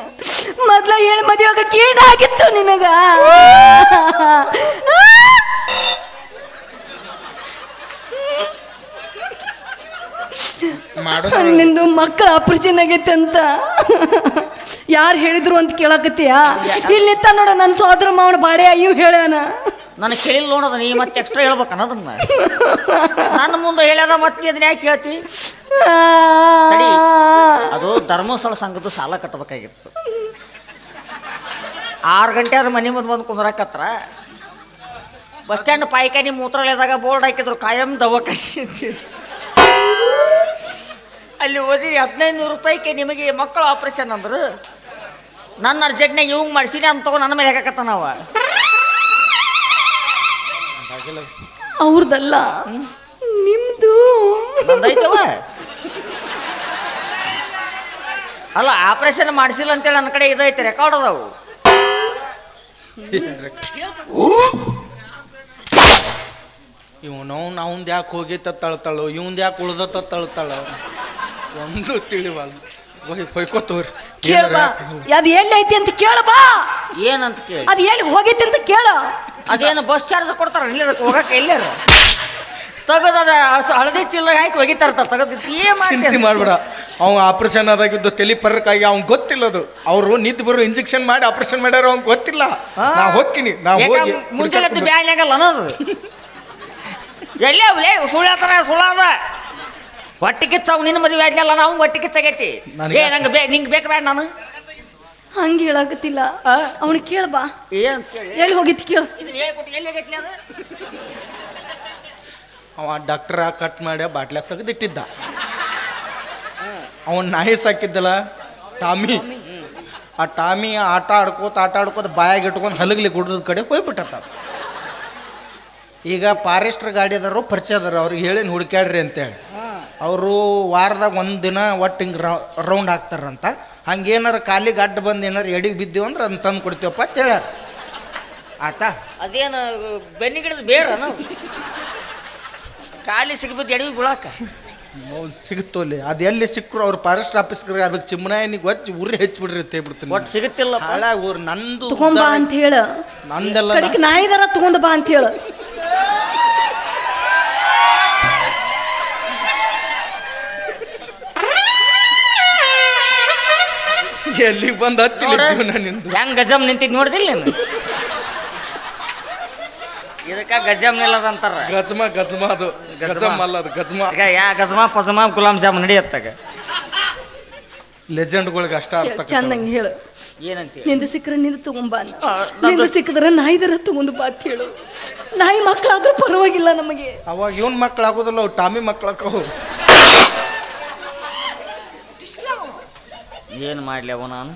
ಮೊದ್ಲ ಹೇಳಿ ಮದುವೆಯಾಗಕ್ಕೆ ಏನಾಗಿತ್ತು ನಿನಗ? ನಿಂದು ಮಕ್ಕಳ ಆಪರೇಷನ್ ಆಗೈತೆ ಅಂತ ಯಾರು ಹೇಳಿದ್ರು ಅಂತ ಕೇಳಾಕತ್ತೀಯ? ಇಲ್ಲಿ ನಿಂತ ನೋಡ ನನ್ನ ಸೋದರ ಮಾವನ ಬಾಡೆ ಅಯ್ಯೂ ಹೇಳ್ಯಾನ. ನನಗೆ ಕೇಳಿಲ್ಲ ನೋಡೋದು, ನೀ ಮತ್ತೆ ಎಕ್ಸ್ಟ್ರಾ ಹೇಳ್ಬೇಕು ಅನ್ನೋದನ್ನ. ನನ್ನ ಮುಂದೆ ಹೇಳ್ಯಾರ ಮತ್ತೆ ಅದನ್ನ ಯಾಕೆ ಕೇಳ್ತಿ? ತಡಿ, ಅದು ಧರ್ಮಸ್ಥಳ ಸಂಘದ ಸಾಲ ಕಟ್ಟಬೇಕಾಗಿತ್ತು. 6 ಗಂಟೆ ಆದ್ರೆ ಮನೆ ಮುಂದೆ ಬಂದು ಕುಂದ್ರಾಕತ್ರ ಬಸ್ ಸ್ಟ್ಯಾಂಡ್ ಪಾಯ್ಕಾನಿ ಮೂತ್ರಾಲಯದಾಗ ಬೋರ್ಡ್ ಹಾಕಿದ್ರು ಕಾಯಂ ದವಾಖಾನೆ. ಅಲ್ಲಿ ಓದಿ 1500 ರೂಪಾಯಿಗೆ ನಿಮಗೆ ಮಕ್ಕಳು ಆಪರೇಷನ್ ಅಂದ್ರು. ನನ್ನ ಅರ್ಜೆಂಟ್ನಾಗ ಇವಂಗೆ ಮಾಡಿಸಿನಿ ಅಂತ ತಗೊಂಡು ನನ್ನ ಮೇಲೆ ಹಾಕತ್ತ ನಾವ. ಅವ್ರದಲ್ಲ ನಿಮ್ದು. ನಂದೈತವ ಅಲ್ಲ, ಆಪರೇಷನ್ ಮಾಡಿಸಿಲ್ಲ ಅಂತೇಳಿ ನನ್ನ ಕಡೆ ಇದೈತೆ, ರೆಕಾರ್ಡ್ ಅದಾವು. ಇವನವ್ನು ಅವಂದು ಯಾಕೆ ಹೋಗಿತ್ತ ತಳ್ತಾಳು, ಇವಂದು ಯಾಕೆ ಉಳ್ದತ್ತ ತಳ್ತಾಳ, ಒಂದು ತಿಳಿವಲ್ಲ. ಹೊಯ್ಕೋತವ್ರಿ ಕೇಳಬಾ ಅದು ಎಲ್ಲಿ ಐತಿ ಅಂತ ಕೇಳಬಾ. ಏನಂತ ಕೇಳಿ ಅದು ಎಲ್ಲಿ ಹೋಗೈತಿ ಅಂತ ಕೇಳ. ಅದೇನು ಬಸ್ ಚಾರ್ಜ್ ಕೊಡ್ತಾರ ಇಲ್ಲ ಹೋಗಕ್ಕೆ ಎಲ್ಲಾರ ತಗದ ಹಳದಿ ಚಿಲ್ಲ ಹಾಕಿ ಒಗಿತಾರ ತಗದ. ಚಿಂತೆ ಮಾಡ್ಬೇಡ, ಅವ್ ಆಪರೇಷನ್ ಆದಾಗಿದ್ದು ತಲೆ ಪರ್ಕಾಗಿ ಅವ್ನ್ ಗೊತ್ತಿಲ್ಲ. ಅದು ಅವರು ನಿಂತು ಬರೋ ಇಂಜೆಕ್ಷನ್ ಮಾಡಿ ಆಪರೇಷನ್ ಮಾಡ್ಯಾರ, ಅವ್ನ್ ಗೊತ್ತಿಲ್ಲ. ನಾ ಹೋಗ್ತೀನಿ, ನಾ ಹೋಗಿ ಮುಂಚೆ ಬ್ಯಾನ್ ಆಗಲ್ಲ ಅನ್ನೋದು. ಎಲ್ಲೇ ಸುಳ್ಳ ಸುಳ್ಳದ ಹೊಟ್ಟೆ ಕಿಚ್ಚಾವ್ ನಿನ್ನ ಮದುವೆ ಆಗ್ಲಲ್ಲ, ನಾವು ಹೊಟ್ಟೆ ಕಿಚ್ಚಾಗೈತಿ. ಏ ನಂಗೆ ನಿಂಗೆ ಬೇಕು ಬೇಡ ನಾನು ಹಂಗೆ ಹೇಳಾಕತ್ತಿಲ್ಲ. ಅವನು ಕೇಳಬಾ ಏನ್ ಎಲ್ಲಿ ಹೋಗಿತ್ತು ಕೇಳ. ಎಲ್ಲಿ ಆಗೈತಿ ಅದು? ಅವ ಡಾಕ್ಟರ್ ಕಟ್ ಮಾಡಿ ಬಾಟ್ಲ್ಯಾಗ ತೆಗೆದಿಟ್ಟಿದ್ದ. ಅವನ್ ನಾಯಿ ಸಾಕಿದ್ದಲ್ಲ ಟಾಮಿ, ಆ ಟಾಮಿ ಆಟ ಆಡ್ಕೋತ ಬಾಯಾಗ ಇಟ್ಕೊಂಡು ಹಲಗ್ಲಿ ಗುಡ್ಡದ ಕಡೆ ಹೋಗ್ಬಿಟ್ಟತ್ತ. ಈಗ ಫಾರೆಸ್ಟರ್ ಗಾಡಿ ಅದಾರು ಪರಿಚಯ ಅದಾರ, ಅವ್ರಿಗೆ ಹೇಳಿ ಹುಡುಕ್ಯಾಡ್ರಿ ಅಂತೇಳಿ. ಅವರು ವಾರದಾಗ ಒಂದಿನ ಒಟ್ಟು ಹಿಂಗೆ ರೌಂಡ್ ಹಾಕ್ತಾರಂತ. ಹಂಗೇನಾರ ಕಾಲಿಗೆ ಅಡ್ಡ ಬಂದು ಏನಾರು ಎಡಿಗೆ ಬಿದ್ದೀವಿ ಅಂದ್ರೆ ಅದನ್ನ ತಂದು ಕೊಡ್ತೀವಪ್ಪ ಅಂತ ಹೇಳ್ಯಾರ. ಆತ ಅದೇನು ಬೆನ್ನಿಗಿಡದ ಬೇಡ ನಾವು ಖಾಲಿ ಸಿಗ್ಬೋದು ಎಡವಿ ಬಿಳಾಕ ಸಿಗುತ್ತೋಲಿ. ಅದು ಎಲ್ಲಿ ಸಿಕ್ಕರು ಅವ್ರು ಫಾರೆಸ್ಟ್ ಆಫೀಸ್ಗೆ ಅದಕ್ಕೆ ಚಿಮ್ಮನಾಯನಿಗೆ ಒಚ್ಚಿ ಉರಿ ಹೆಚ್ಚಿಬಿಡ್ರಿ ತೇಬಿಡ್ತೀನಿ. ಒಟ್ಟು ಸಿಗುತ್ತಿಲ್ಲ. ಹಾಳಾಗಿ ಊರು ನಂದು ತಗೊಂಬಾ ಅಂತ ಹೇಳ, ನಂದೆಲ್ಲ ಕಡೆಗೆ ನಾಯಿದಾರ ತಗೊಂಡ ಬಾ ಅಂತ ಹೇಳ. ಎಲ್ಲಿಗೆ ಬಂದು ಹತ್ತಿಲ್ಲ ಜೀವನ ನಿಂದು. ಹೆಂಗ್ ಗಜಮ್ ನಿಂತಿದ್ ನೋಡಿದಿಲ್ಲ ನೀನು? ಇದಕ್ಕ ಗಜಮ್ ನಿಲ್ಲದ ಅಂತಾರ. ಗಜ್ಮ ಅದು ಗಜಮ್ ಅಲ್ಲ, ಅದು ಗಜ್ಮ. ಈಗ ಯಾ ಗಜಮಾ ಪಜಮಾ ಗುಲಾಮ್ ಜಾಮ್ ನಡೆಯತ್ತಾಗ ಲೆಜೆಂಡ್ಗಳಿಗೆ ಅಷ್ಟ ಅರ್ಥ ಚಂದಂಗೆ ಹೇಳು. ಏನಂತ ನಿಂದ ಸಿಕ್ಕರೆ ನಿಂದ ತಗೊಂಬ ಅನ್ನ. ನಮ್ದು- ನಿಂದ ಸಿಕ್ಕಿದ್ರೆ ನಾಯಿದರ ತಗೊಂಡು ಬಾ ಅಂತ ಹೇಳು. ನಾಯಿ ಮಕ್ಕಳಾದ್ರೂ ಪರವಾಗಿಲ್ಲ ನಮಗೆ. ಅವಾಗ ಇವನ್ ಮಕ್ಳು ಆಗೋದಿಲ್ಲ, ಅವು ಟಾಮಿ ಮಕ್ಳಾಕವು. ಏನು ಮಾಡ್ಲಿ ಅವ ನಾನು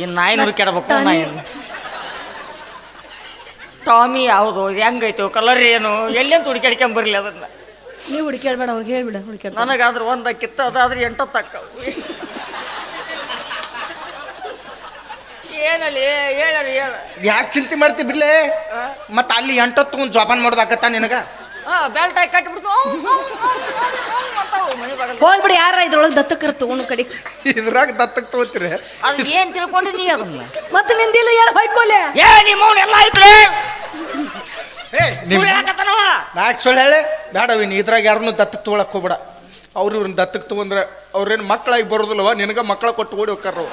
ಇನ್ನು ನಾಯಿ ಹುಡುಕ್ಯಾಡ್ಬೇಕು. ನಾಯಿ ಟಾಮಿ ಯಾವುದು ಹೆಂಗೈತು ಕಲರ್ ಏನು ಎಲ್ಲೆಂತ ಹುಡುಕ್ಯಾಡ್ಕೊಂಡ್ ಬರಲಿ ಅದನ್ನ. ನೀವು ಹುಡುಕ್ಯಾಡ್ಬೇಡ, ಅವ್ರಿಗೆ ಹೇಳ್ಬಿಡ ಹುಡುಕ್ಯಾಡ. ನನಗಾದ್ರೆ ಒಂದ ಕಿತ್ತ ಅದಾದ್ರೆ 8 ತಕ್ಕವು. ಏನಲ್ಲಿ ಹೇಳಲಿ ಹೇಳ. ಯಾಕೆ ಚಿಂತೆ ಮಾಡ್ತಿ ಬಿಡ್ಲೆ? ಮತ್ತ ಅಲ್ಲಿ 8 ತಗೊಂಡ್ ಜೋಪಾನ ಮಾಡೋದಾಕತ್ತ ನಿನಗ? ಬೆಲ್ಟ್ ಹಾಕಿ ಕಟ್ಟಿಬಿಡ್ತು ಹೋಗ್ಬಿಡಿ, ಯಾರ ಇದ್ರೊಳಗೆ ದತ್ತಕರ ತಗೊಂಡು ಕಡೆ. ಇದ್ರಾಗ ದತ್ತಕ್ ತಗೋತೀರಿ? ಅದು ಏನ್ ತಿಳ್ಕೊಂಡಿ ನೀ ಅದನ್ನ? ಮತ್ತೆ ನಿಂದಿಲ್ಲ ಯಾರು ಹೊಯ್ಕೊಲೆ? ಏ ನಿಮ್ಮವ್ನು ಎಲ್ಲ ಐತ್ರಿ ನಾಕ್ ಸುಳ್ಳು ಹೇಳಿ ಬೇಡವಿ. ನೀ ಇದ್ರಾಗ ಯಾರನ್ನು ದತ್ತಕ್ ತಗೊಳಕ್ ಹೋಗ್ಬೇಡ. ಅವ್ರು ಇವ್ರನ್ನ ದತ್ತಕ್ ತಗೊಂಡ್ರೆ ಅವ್ರೇನು ಮಕ್ಕಳಾಗಿ ಬರೋದಿಲ್ಲವ, ನಿನಗ ಮಕ್ಕಳ ಕೊಟ್ಟು ಓಡಿ ಹೋಗ್ತಾರ.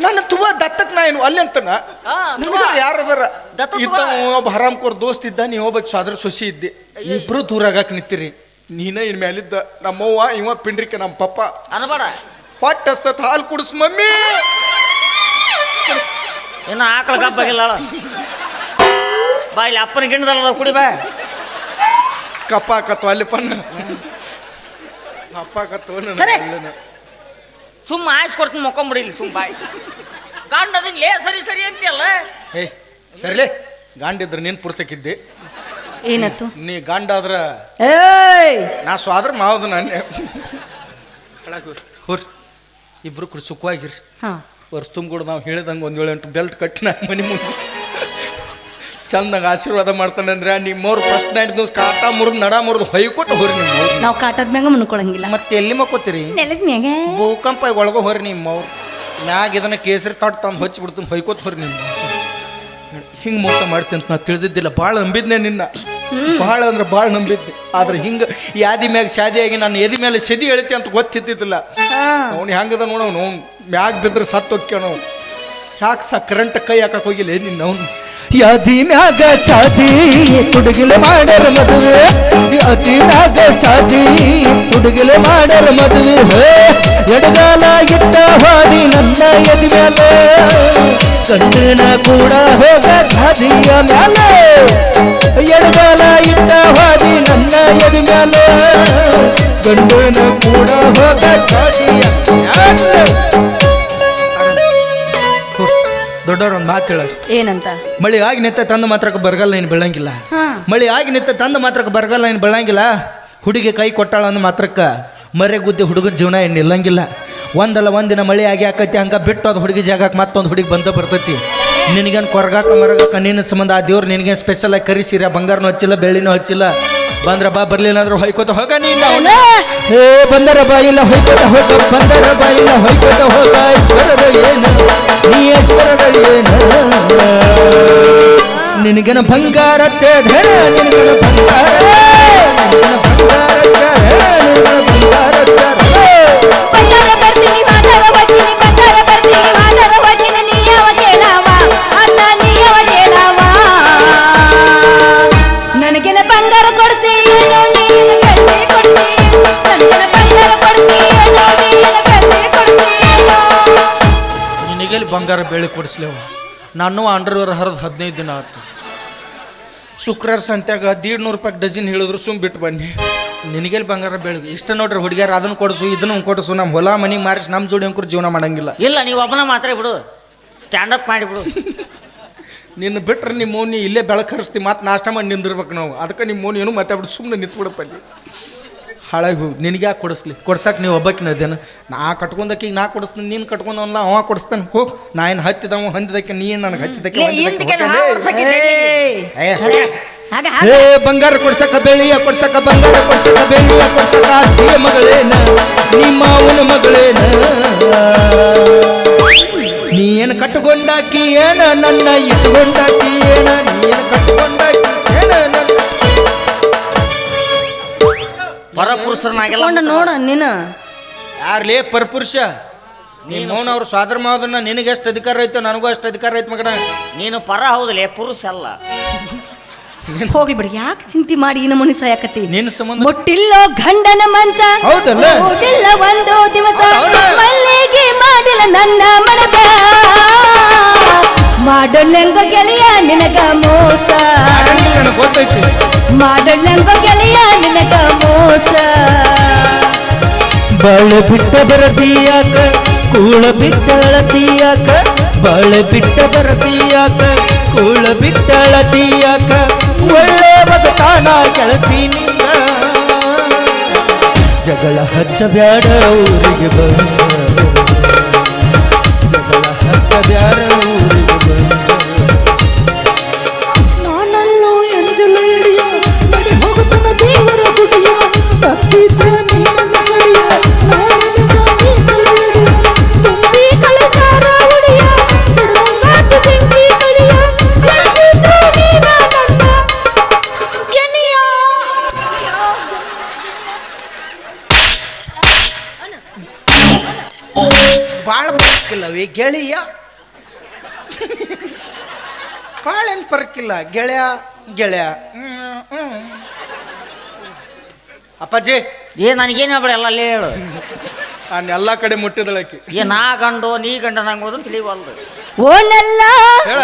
ನನ್ನ ತುಂಬ ದತ್ತಕ್ ನಾ ಏನು ಅಲ್ಲಿ ಅಂತನ ಯಾರದಾರ ಇದ್ದ ಒಬ್ಬ ಹರಾಮ್ಕೋರ್ ದೋಸ್ತ್ ಇದ್ದ, ನೀ ಒಬ್ಬ ಸಾದ್ರ ಸೊಸಿ ಇದ್ದೆ. ಇಬ್ರು ದೂರ ಆಗಾಕ್ ನಿಂತಿರಿ. ನೀನ ಇನ್ ಮೇಲಿದ್ದ ನಮ್ಮವ್ವ ಇವ ಪಿಂಡ್ರಿಕೆ ನಮ್ಮ ಪಪ್ಪ ಅನ್ಬೇಡ. ಹೊಟ್ಟೆ ಹಸ್ತತ್ ಹಾಲು ಕುಡಿಸ್ ಮಮ್ಮಿ. ಇನ್ನು ಆಕಳ ಗಬ್ಬಾಗಿಲ್ಲ ಬಾ, ಇಲ್ಲಿ ಅಪ್ಪನ ಗಿಣ್ಣದಲ್ಲ ಕುಡಿ ಬಾ. ಕಪ್ಪ ಹಾಕತ್ತು ಅಲ್ಲಿ ಪನ್ನ ಅಪ್ಪ ಹಾಕತ್ತು. ಸುಮ್ಮ ಆಯ್ಸ್ ಕೊಡ್ತೀನಿ ಮೊಕ್ಕೊಂಬಿಡಿ ಇಲ್ಲಿ ಸುಮ್ಮ ಬಾಯ್. ಗಂಡ ಅದನ್ನ ಲೇ ಸರಿ ಸರಿ ಅಂತೀಯಲ್ಲ. ಏ ಸರಿಲೇ, ಗಾಂಡಿದ್ರ ನೀನ್ ಪುರ್ತಕ್ಕಿದ್ದೆ. ಏನತ್ತು? ನೀ ಗಾಂಡ ಆದ್ರ ಏಯ್ ನಾ ಸ್ವಾದ್ರ ಮಾವದು ನಾನೇ. ಹೋರ್ ಇಬ್ರು ಕೂಡ ಸುಖವಾಗಿರಿ. ಹಾ, ವರ್ಷ ತುಂಬಿಕೊಡು. ನಾವು ಹೇಳಿದಂಗೆ 1-7 ಬೆಲ್ಟ್ ಕಟ್ಟಿ ನಾ ಮನೆ ಮುಂದೆ ಚಂದಾಗ ಆಶೀರ್ವಾದ ಮಾಡ್ತಾನೆ ಅಂದ್ರೆ ನಿಮ್ಮವ್ರು ಫಸ್ಟ್ ನೈಟ್ ದಿವಸ ಕಾಟ ಮುರಿದು ನಡ ಮುರಿದು ಹೊಯ್ಕೊಟ್ಟು ಹೋರಿ ನಿಮ್ಮವ್ರು. ನಾವು ಕಾಟದ ಮ್ಯಾಗ ಮುನ್ಕೊಳಂಗಿಲ್ಲ. ಮತ್ತೆ ಎಲ್ಲಿ ಮಕ್ಕೋತೀರಿ? ನೆಲದ ಮ್ಯಾಗ ಭೂಕಂಪ ಒಳಗೋ ಹೋರಿ ನಿಮ್ಮವ್ರು. ಮ್ಯಾಗ ಇದನ್ನ ಕೇಸರಿ ತಟ್ಟು ತಂದು ಹಚ್ಚಿ ಬಿಡ್ತೀನಿ, ಹೊಯ್ಕೋತ ಹೋರಿ ನಿಮ್ಮ. ಹಿಂಗೆ ಮೋಸ ಮಾಡ್ತೀನಿ ಅಂತ ನಾ ತಿಳಿದಿದ್ದಿಲ್ಲ. ಭಾಳ ನಂಬಿದ್ನೆ ನಿನ್ನ, ಭಾಳ ಅಂದ್ರೆ ಭಾಳ ನಂಬಿದ್ದೆ. ಆದ್ರೆ ಹಿಂಗೆ ಯಾದಿ ಮ್ಯಾಗ ಶಾದಿಯಾಗಿ ನಾನು ಎದಿ ಮೇಲೆ ಸೆದಿ ಎಳಿತಿ ಅಂತ ಗೊತ್ತಿದ್ದಿದ್ದಿಲ್ಲ. ಅವ್ನು ಹೆಂಗದ ನೋಡೋನು ಮ್ಯಾಗ ಬಿದ್ರೆ ಸತ್ತು ಹೋಗ್ಯ ನಾವು. ಯಾಕೆ ಕರೆಂಟ್ ಕೈ ಹಾಕಕ್ಕೆ ಹೋಗಿಲ್ಲ ನಿನ್ನ ಅವನು. ಯಾದಿ ಮ್ಯಾಗ ಶಾದಿ ತುಡುಗಿಲೆ ಮಾಡಲು ಮದುವೆ, ಯಾದಿ ಮ್ಯಾಗ ಶಾದಿ ತುಡುಗಿಲೆ ಮಾಡಲು ಮದುವೆ. ಎಡಗಾಲ ಇಟ್ಟ ಹಾದಿ ನನ್ನ ಎದಿ ಮೇಲೆ, ಕಣ್ಣಿನ ಕೂಡ ಹೋಗ ಗಾದಿಯ ಮೇಲೆ. ಎಡಗಾಲ ಇಟ್ಟ ಹಾದಿ ನನ್ನ ಎದಿ ಮೇಲೆ, ಕಣ್ಣಿನ ಕೂಡ ಹೋಗ ಗಾದಿಯ ಮೇಲೆ. ದೊಡ್ಡವ್ರ ಒಂದು ಮಾತು ಹೇಳ. ಏನಂತ? ಮಳಿ ಆಗಿ ನಿಂತ ತಂದ ಮಾತ್ರಕ್ಕೆ ಬರಗಾಲ ನೀನು ಬೆಳಂಗಿಲ್ಲ. ಮಳಿ ಆಗಿ ನಿಂತ ತಂದ ಮಾತ್ರಕ್ಕೆ ಬರಗಾಲ ನೀನು ಬೆಳಂಗಿಲ್ಲ. ಹುಡುಗಿ ಕೈ ಕೊಟ್ಟಾಳ ಅಂದ ಮಾತ್ರಕ್ಕೆ ಮರೆ ಗುದ್ದಿ ಹುಡುಗನ ಜೀವನ ಏನು ನಿಲ್ಲಂಗಿಲ್ಲ. ಒಂದಲ್ಲ ಒಂದಿನ ಮಳಿ ಆಗಿ ಆಕೈತಿ. ಹಂಗೆ ಬಿಟ್ಟು ಅದು ಹುಡುಗಿ ಜಾಗಕ್ಕೆ ಮತ್ತೊಂದು ಹುಡುಗಿ ಬಂದ ಬರ್ತೈತಿ. ನಿನಗೇನು ಕೊರಗಾಕ ಮರಗಾಕ ನಿನ್ನ ಸಂಬಂಧ ಆ ದೇವ್ರು ನಿನಗೇನು ಸ್ಪೆಷಲ್ ಆಗಿ ಕರಿಸಿರ. ಬಂಗಾರನೂ ಹಚ್ಚಿಲ್ಲ, ಬೆಳ್ಳಿನೂ ಹಚ್ಚಿಲ್ಲ. ಬಂದ್ರ ಬಾ, ಬರ್ಲಿಲ್ಲ ಅಂದ್ರೆ ಹೊಯ್ಕೋತ ಹೋಗ ನೀನು. ಹೇ ಬಂದರ ಬಾ ಇಲ್ಲ ಹೊಯ್ಕೋತ ಹೋಗ, ಬಂದರ ಬಾ ಇಲ್ಲ ಹೊಯ್ಕೋತ ಹೋಗ. ಈಶ್ವರದ ಏನು ನೀ ಈಶ್ವರದ ಏನು, ನಿನಗನ ಬಂಗಾರ ಧನ, ನಿನಗನ ಬಂಗಾರ, ನಿನಗನ ಬಂಗಾರ ನಿನಗನ ಬಂಗಾರ. ಬಂಗಾರ ಬರ್ತೀನಿ ಮಾತಾಡ ಹೋಗ್ತೀನಿ, ಬಂಗಾರ ಬರ್ತೀನಿ ಮಾತಾಡ ಹೋಗ್ತೀನಿ. ನೀಯವ ಕೇಳವ ಅನ್ನ, ನೀಯವ ಕೇಳವ. ನನಗೆನ ಬಂಗಾರ ಕೊಡ್ಸಿ ಏನೋ ನೀನು ಬೆಳ್ಳಿ ಕೊಡ್ಸಿ. ನನಗೆನ ಬಂಗಾರ ಕೊಡ್ಸಿ ಏನೋ ನೀನು ಬೆಳ್ಳಿ ಕೊಡ್ಸಿ. ನಿನಗೆಲ್ಲಿ ಬಂಗಾರ ಬೆಳ್ಳಿ ಕೊಡಿಸ್ಲೇವ? ನಾನು ಅಂಡರ್ವೇರ್ ಹರಿದು 15 ದಿನ ಆಯ್ತು. ಶುಕ್ರವಾರ ಸಂತ್ಯಾಗ 150 ರೂಪಾಯಿ ಡಜನ್ ಹೇಳಿದ್ರು ಸುಮ್ ಬಿಟ್ಟು ಬನ್ನಿ. ನಿನಗೆಲ್ಲಿ ಬಂಗಾರ ಬೆಳಗ್ಗೆ ಇಷ್ಟ ನೋಡ್ರಿ ಹುಡುಗ್ಯಾರ ಅದನ್ನು ಕೊಡಿಸು ಇದನ್ನು ಕೊಡಿಸು. ನಮ್ಮ ಹೊಲ ಮನೆ ಮಾರಿಸಿ ನಮ್ಮ ಜೋಡಿ ಅಂಕರು ಜೀವನ ಮಾಡಂಗಿಲ್ಲ. ಇಲ್ಲ ನೀವು ಒಬ್ಬನ ಮಾತ್ರ ಬಿಡು, ಸ್ಟ್ಯಾಂಡಪ್ ಮಾಡಿಬಿಡು. ನಿನ್ನ ಬಿಟ್ರೆ ನಿಮ್ಮ ಮೌನಿ ಇಲ್ಲೇ ಬೆಳಕು ಹರಿಸ್ತೀವಿ. ಮತ್ತೆ ನಾಷ್ಟ ಮಾಡಿ ನಿಂದಿರ್ಬೇಕು ನಾವು. ಅದಕ್ಕೆ ನಿಮ್ಮ ಮೌನಿ ಏನು ಮಾತಾಡ್ಬಿಟ್ಟು ಸುಮ್ಮನೆ ನಿಂತ್ಬಿಡಪ್ಪಲ್ಲಿ. ಹಾಳಾಗಿ ಹೋಗಿ ನಿನಗೆ ಯಾಕೆ ಕೊಡಿಸ್ಲಿ? ಕೊಡ್ಸಕ್ಕೆ ನೀವು ಒಬ್ಬಕಿನ ಅದೇನು? ನಾ ಕಟ್ಕೊಂಡಕ್ಕೆ ಈಗ ನಾ ಕೊಡಿಸ್ತೀನಿ, ನೀನು ಕಟ್ಕೊಂಡವಲ್ಲ ಅವ ಕೊಡಿಸ್ತಾನೆ. ಹೋಗಿ ನಾ ಏನು ಹತ್ತಿದವ ಹೊಂದಿದಕ್ಕೆ, ನೀನು ನನಗೆ ಹತ್ತಿದಕ್ಕೆ ಏ ಬಂಗಾರ ಕೊಡ್ಸಕ್ಕ ಬೆಳ್ಳಿಯ ಕೊಡ್ಸಕ್ಕ, ಬಂಗಾರ ಕೊಡ್ಸಕ್ಕ ಬೆಳ್ಳಿಯ ಕೊಡ್ಸಕ್ಕ. ಅತ್ತಿಯ ಮಗಳೇನ ನಿಮ್ಮ ಅವನ ಮಗಳೇನ, ನೀ ಏನು ಕಟ್ಟುಕೊಂಡಾಕಿ ಏನ ನನ್ನ ಇಟ್ಕೊಂಡಾಕಿ ಏನ, ನೀನು ಕಟ್ಟುಕೊಂಡಾಕಿ ಏನ ನನ್ನ ಪರಪುರುಷರನ್ನಾಗೆಲ್ಲ ನೋಡ ನೀನು ಯಾರ್ಲೇ ಪರಪುರುಷ? ನೀನು ಮೌನ ಅವ್ರು ಸ್ವಾದ್ರ ಮಾವದನ್ನ ನಿನಗೆ ಎಷ್ಟು ಅಧಿಕಾರ ಐತೋ ನನಗೂ ಅಷ್ಟು ಅಧಿಕಾರ ಐತೆ ಮಗನ. ನೀನು ಪರ ಹೌದಲೇ, ಪುರುಷ ಅಲ್ಲ. ಹೋಗ್ಲಿ ಬಿಡಿ, ಯಾಕೆ ಚಿಂತೆ ಮಾಡಿ ಈ ನಮೂನಿ ಸಾಯಕತ್ತಿ? ನಿನ್ನ ಸಂಬಂಧ ಮುಟ್ಟಿಲ್ಲೋ ಗಂಡನ ಮಂಚ, ಹೌದಲ್ಲ? ಮುಟ್ಟಿಲ್ಲ ಒಂದು ದಿವಸ, ಹೌದಾ? ಮಲ್ಲಿಗೆ ಮಾಡಿಲ್ಲ ನನ್ನ ಮನಸ, ಮಾಡೋಣಂಗೋ ಗೆಳೆಯ ನಿನಗ ಮೋಸ, ನನಗೆ ಗೊತ್ತೈತಿ. ಮಾಡೋಣಂಗೋ ಗೆಳೆಯ ನಿನಗ ಮೋಸ. ಬಾಳೆ ಬಿಟ್ಟ ಬರತೀಯಾಕ, ಕೂಳ ಬಿಟ್ಟ ಅಳತೀಯಾಕ, ಬಾಳೆ ಬಿಟ್ಟ ಬರತೀಯಾಕ, ಕೂಳ ಬಿಟ್ಟ ಅಳತೀಯಾಕ, ಒಳ್ಳೆ ಬದುಕಾನ ಕೆಳತಿನಿಂದ ಜಗಳ ಹಚ್ಚಬ್ಯಾಡ ಊರಿಗೆ ಬಂದ, ಜಗಳ ಹಚ್ಚಬ್ಯಾಡ ಊರಿಗೆ ಬಂದ. ನಾನಲ್ಲೋ ಎಂಜಲ ಎಳಿಯ ನಡಿ ಹೋಗುತ್ತನ ದೇವರ ಗುಡಿಯ, ತಪ್ಪಿದ್ದ ನೀನನ್ನ ನಡೆಯ, ನಾನಿಲ್ಲ ಮೀಸಲ ಎಳಿಯ, ತುಂಬಿ ಕಳಸಾರ ಉಳಿಯ, ಬಿಡುಗಾಟು ಬೆಂಕಿ ಕಳಿಯ, ಎಂದಿದ್ರೂ ನೀನ ನನ್ನ ಗೆಳೆಯ. ಬಾಳ ಬರಕಿಲ್ಲವೇ ಗೆಳೆಯ, ಬಾಳೇನ್ ಪರಕಿಲ್ಲ ಗೆಳೆಯ ಗೆಳೆಯ. ಅಪ್ಪಾಜಿ ನನಗೇನು ಹೇಳ್ಬೇಡ, ಎಲ್ಲ ಅಲ್ಲೇ ಹೇಳು. ಎಲ್ಲ ಕಡೆ ಮುಟ್ಟಿದಳಕಿ. ನಾ ಗಂಡು ನೀ ಗಂಡ ನಂಗೋದು ತಿಳಿವಲ್ದು. ಓನಲ್ಲ ಹೇಳ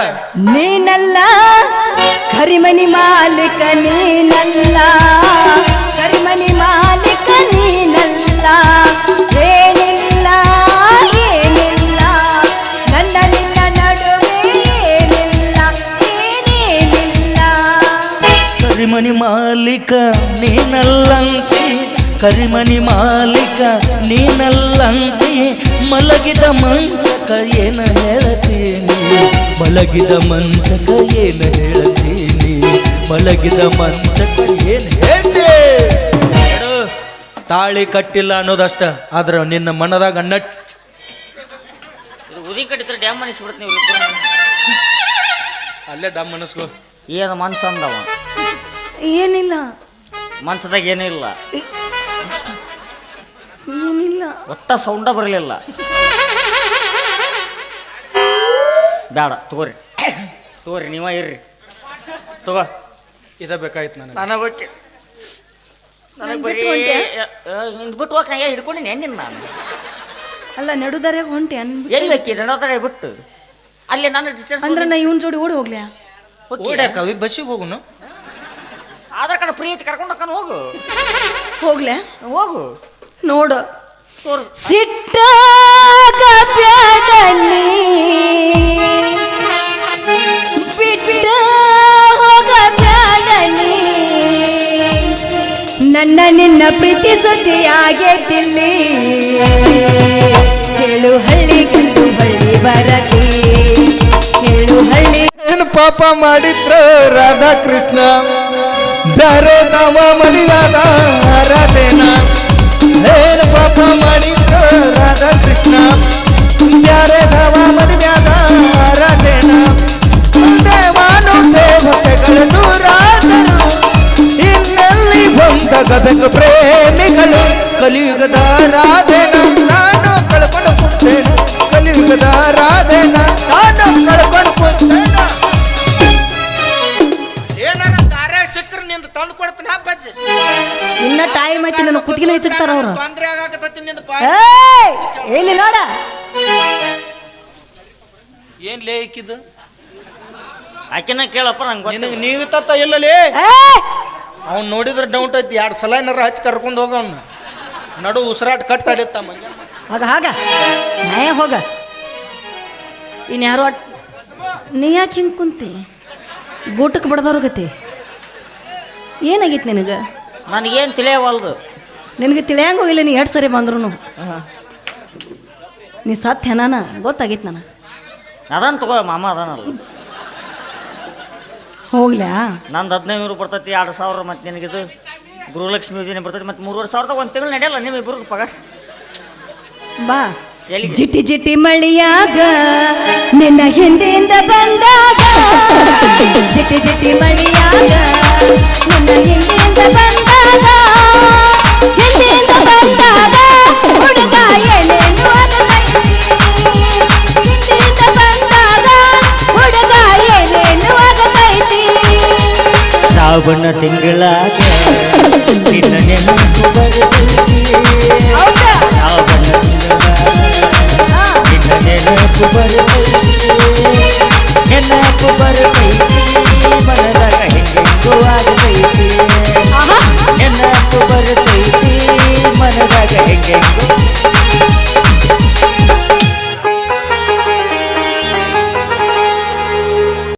ನೀನಲ್ಲ, ಕರಿಮನಿ ಮಾಲಿಕ ನೀನಲ್ಲ, ಕರಿಮನಿ ಮಾಲಿಕ ನೀನಲ್ಲ, ಏನಿಲ್ಲ ಏನಿಲ್ಲ ನನ್ನ ನಿನ್ನ ನಡುವೆ, ಏನಿಲ್ಲ ಏನೇನಿಲ್ಲ. ಕರಿಮನಿ ಮಾಲೀಕ ನೀನಲ್ಲಂತಿ, ಕರಿಮನಿ ಮಾಲೀಕ ನೀನಲ್ಲಂತಿ, ಮಲಗಿದ ಮಂಚಕ ಏನ ಹೇಳತೀನಿ, ಮಲಗಿದ ಮಂಚಕ ಏನ ಹೇಳತೀನಿ, ಮಲಗಿದ ಮಂಚಕ ಏನ್ ಹೇಳ್ತಿ. ತಾಳಿ ಕಟ್ಟಿಲ್ಲ ಅನ್ನೋದಷ್ಟ, ಆದ್ರೆ ನಿನ್ನ ಮನದಾಗ ನಟ್ ಉದಿ ಕಟ್ಟಿದ್ರೆ ಡ್ಯಾಮ್ ಮನಿಸ್ಬಿಡ್ತೀನಿ ನೀವು. ಅಲ್ಲೇ ಡಮ್ ಮನಸ್ಸು. ಏನು ಮನ್ಸು ಅಂದವ, ಏನಿಲ್ಲ ಮನ್ಸದಾಗ ಏನೂ ಇಲ್ಲ, ಏನಿಲ್ಲ. ಒಟ್ಟ ಸೌಂಡ ಬರಲಿಲ್ಲ. ಬೇಡ ತಗೋರಿ ತಗೋರಿ, ನೀವ ಇರ್ರಿ ತಗೋ. ಇದ ಬೇಕಾಯ್ತು ನನಗೆ. ನನಗೆ ಬಗ್ಗೆ ನನಗೆ ಬರೀ ಬಿಟ್ಟು ಹೋಗಿ ನಾ ಹಿಡ್ಕೊಂಡಿನಿ ನಿನ್ನ ನಾನು. ಅಲ್ಲ ನಡುದಾರೆ ಹೊಂಟೆ ಎಲ್ಲಿ ಬೇಕಿ ನಡೋತಾರೆ ಬಿಟ್ಟು ಅಲ್ಲಿ ನಾನು ಡಿಸ್ಟೆನ್ಸ್ ಅಂದ್ರೆ ನಾ ಇವನ್ ಜೋಡಿ ಓಡಿ ಹೋಗ್ಲ್ಯಾ? ಓಡ್ಯಾಕವಿ ಬಸ್ಸಿಗೆ ಹೋಗುನು. ಆಧಾರ್ ಕಾರ್ಡ್ ಫ್ರೀ ಐತಿ, ಕರ್ಕೊಂಡು ಹೋಗ್ತಾನೆ, ಹೋಗು ಹೋಗ್ಲ್ಯಾ? ಹೋಗು ನೋಡು ತೋರು. ಸಿಟ್ಟಾಗ ಬ್ಯಾಡ ನೀ, ಬಿಟ್ಟ ಹೋಗ ಬ್ಯಾಡ ನೀ, ನನ್ನ ನಿನ್ನ ಪ್ರೀತಿ ಸುದ್ದಿ ಆಗೇತಿಲ್ಲಿ, ಹೇಳು ಹಳ್ಳಿಗೆಂದು ಬಳ್ಳಿ ಬರತಿ, ಹೇಳು ಹಳ್ಳಿ. ಏನು ಪಾಪ ಮಾಡಿದ್ರ ರಾಧಾಕೃಷ್ಣ, ಬ್ಯಾರೆ ನಾವ ಮದುವಾದ ಆರಾಧೇನ. ಏನು ಪಾಪ ಮಾಡಿದ್ರ ರಾಧಾಕೃಷ್ಣ, ಬ್ಯಾರೆ ನಾವ ಮದುವಾದ ಆರಾಧೇನ. ದೇವಾನು ದೇವತೆಗಳು ದೂರಾದರು, ಇನ್ನೆಲ್ಲಿ ಬಂದಗಬೇಕು ಪ್ರೇಮಿಗಳು. ಕಲಿಯುಗದ ರಾಧೇನ ನಾನು ಕಳ್ಕೊಂಡು ಕುಂತೇನೆ, ಕಲಿಯುಗದ ರಾಧೇನ ನಾನು ಕಳ್ಕೊಂಡು ಕುಂತೇನೆ. ಏನಾರ ದಾರ್ಯಾಗ ಸಿಕ್ಕರೆ ನಿಂದ ತಂದು ಕೊಡ್ತೀನಿ ಅಪ್ಪಾಜಿ. ಇನ್ನ ಟೈಮ್ ಐತಿ, ನನ್ನ ಕುತ್ತಿಗೆ ಹೆಚ್ಚಿರ್ತಾರ ಅವ್ರು. ತೊಂದ್ರೆ ಆಗಾಕತ್ತೈತಿ ನಿಂದ ಇಲ್ಲಿ ನೋಡ, ಏನ್ ಲೇ ಇಕ್ಕಿದ್ದು ಆಕಿನ ಕೇಳಪ್ಪ ನಂಗೆ ನಿನಗೆ ನೀವು ತತ್ತ ಇಲ್ಲಲೇ. ಅವ್ನು ನೋಡಿದ್ರೆ ಡೌಟ್ ಐತಿ, 2 ಸಲ ಏನಾರ ಹಚ್ಚಿ ಕರ್ಕೊಂಡು ಹೋಗ ಅವ್ನ ನಡು ಉಸಿರಾಟ ಕಟ್ ಆಡಿತ್ತ ಮಂಗೆ. ಆಗ ಹಾಗ ನಯ ಹೋಗ. ಇನ್ಯಾರೋ ನೀ ಯಾಕೆ ಹಿಂಗೆ ಕುಂತಿ? ಗೂಟಕ್ಕೆ ಬಡ್ದವ್ರ ಗತಿ ಏನಾಗಿತ್ತು ನಿನಗೆ? ನನಗೇನು ತಿಳಿಯವಲ್ದು. ನಿನಗೆ ತಿಳಿಯಂಗೂ ಇಲ್ಲ, ನೀ 2 ಸರಿ ಬಂದ್ರು ನೀ ಸತ್ಯ ನಾನ ಗೊತ್ತಾಗಿತ್ತು ನನಗೆ. ಅದನ್ನ ತಗೋ, ಮಾಮ ಅದಾನಲ್ಲ. ಹೋಗ್ಲ್ಯಾ? ನಂದು 1500 ಬರ್ತೈತಿ, 2000 ಮತ್ತು ನಿನಗಿದು ಗೃಹಲಕ್ಷ್ಮಿ ಯೋಜನೆ ಬರ್ತೈತಿ, ಮತ್ತು 3500 ಒಂದು ತಿಂಗಳು ನಡೆಯಲ್ಲ ನಿಮ್ಮ ಇಬ್ಬರು ಪಗಾರ. ಬಾ ಎಲ್ಲಿಗೆ? ಜಿಟಿ ಜಿಟಿ ಮಳಿಯಾಗ ನಿನ್ನ ಹಿಂದಿಂದ ಬಂದಾಗ, ಜಿಟಿ ಜಿಟಿ ಮಳಿಯಾಗ ನಿನ್ನ ಹಿಂದಿಂದ ಬಂದಾಗ, ಹಿಂದಿಂದ ಬಂದಾಗ ಹುಡುಗ ಏನೇನು ಆಗತೈತಿ, ಹಿಂದಿಂದ ಬಂದಾಗ ಹುಡುಗ ಏನೇನು ಆಗತೈತಿ. ಶ್ರಾವಣ ತಿಂಗಳಾಗ ನಿನ್ನ ನೆನಪು ಬರ್ತೈತಿ. ಹೌದಾ? ಶ್ರಾವಣ ತಿಂಗಳಾಗ ನಿನ್ನ ನೆನಪು ಬರ್ತೈತಿ. ನೆನಪು ಬರ್ತೈತಿ.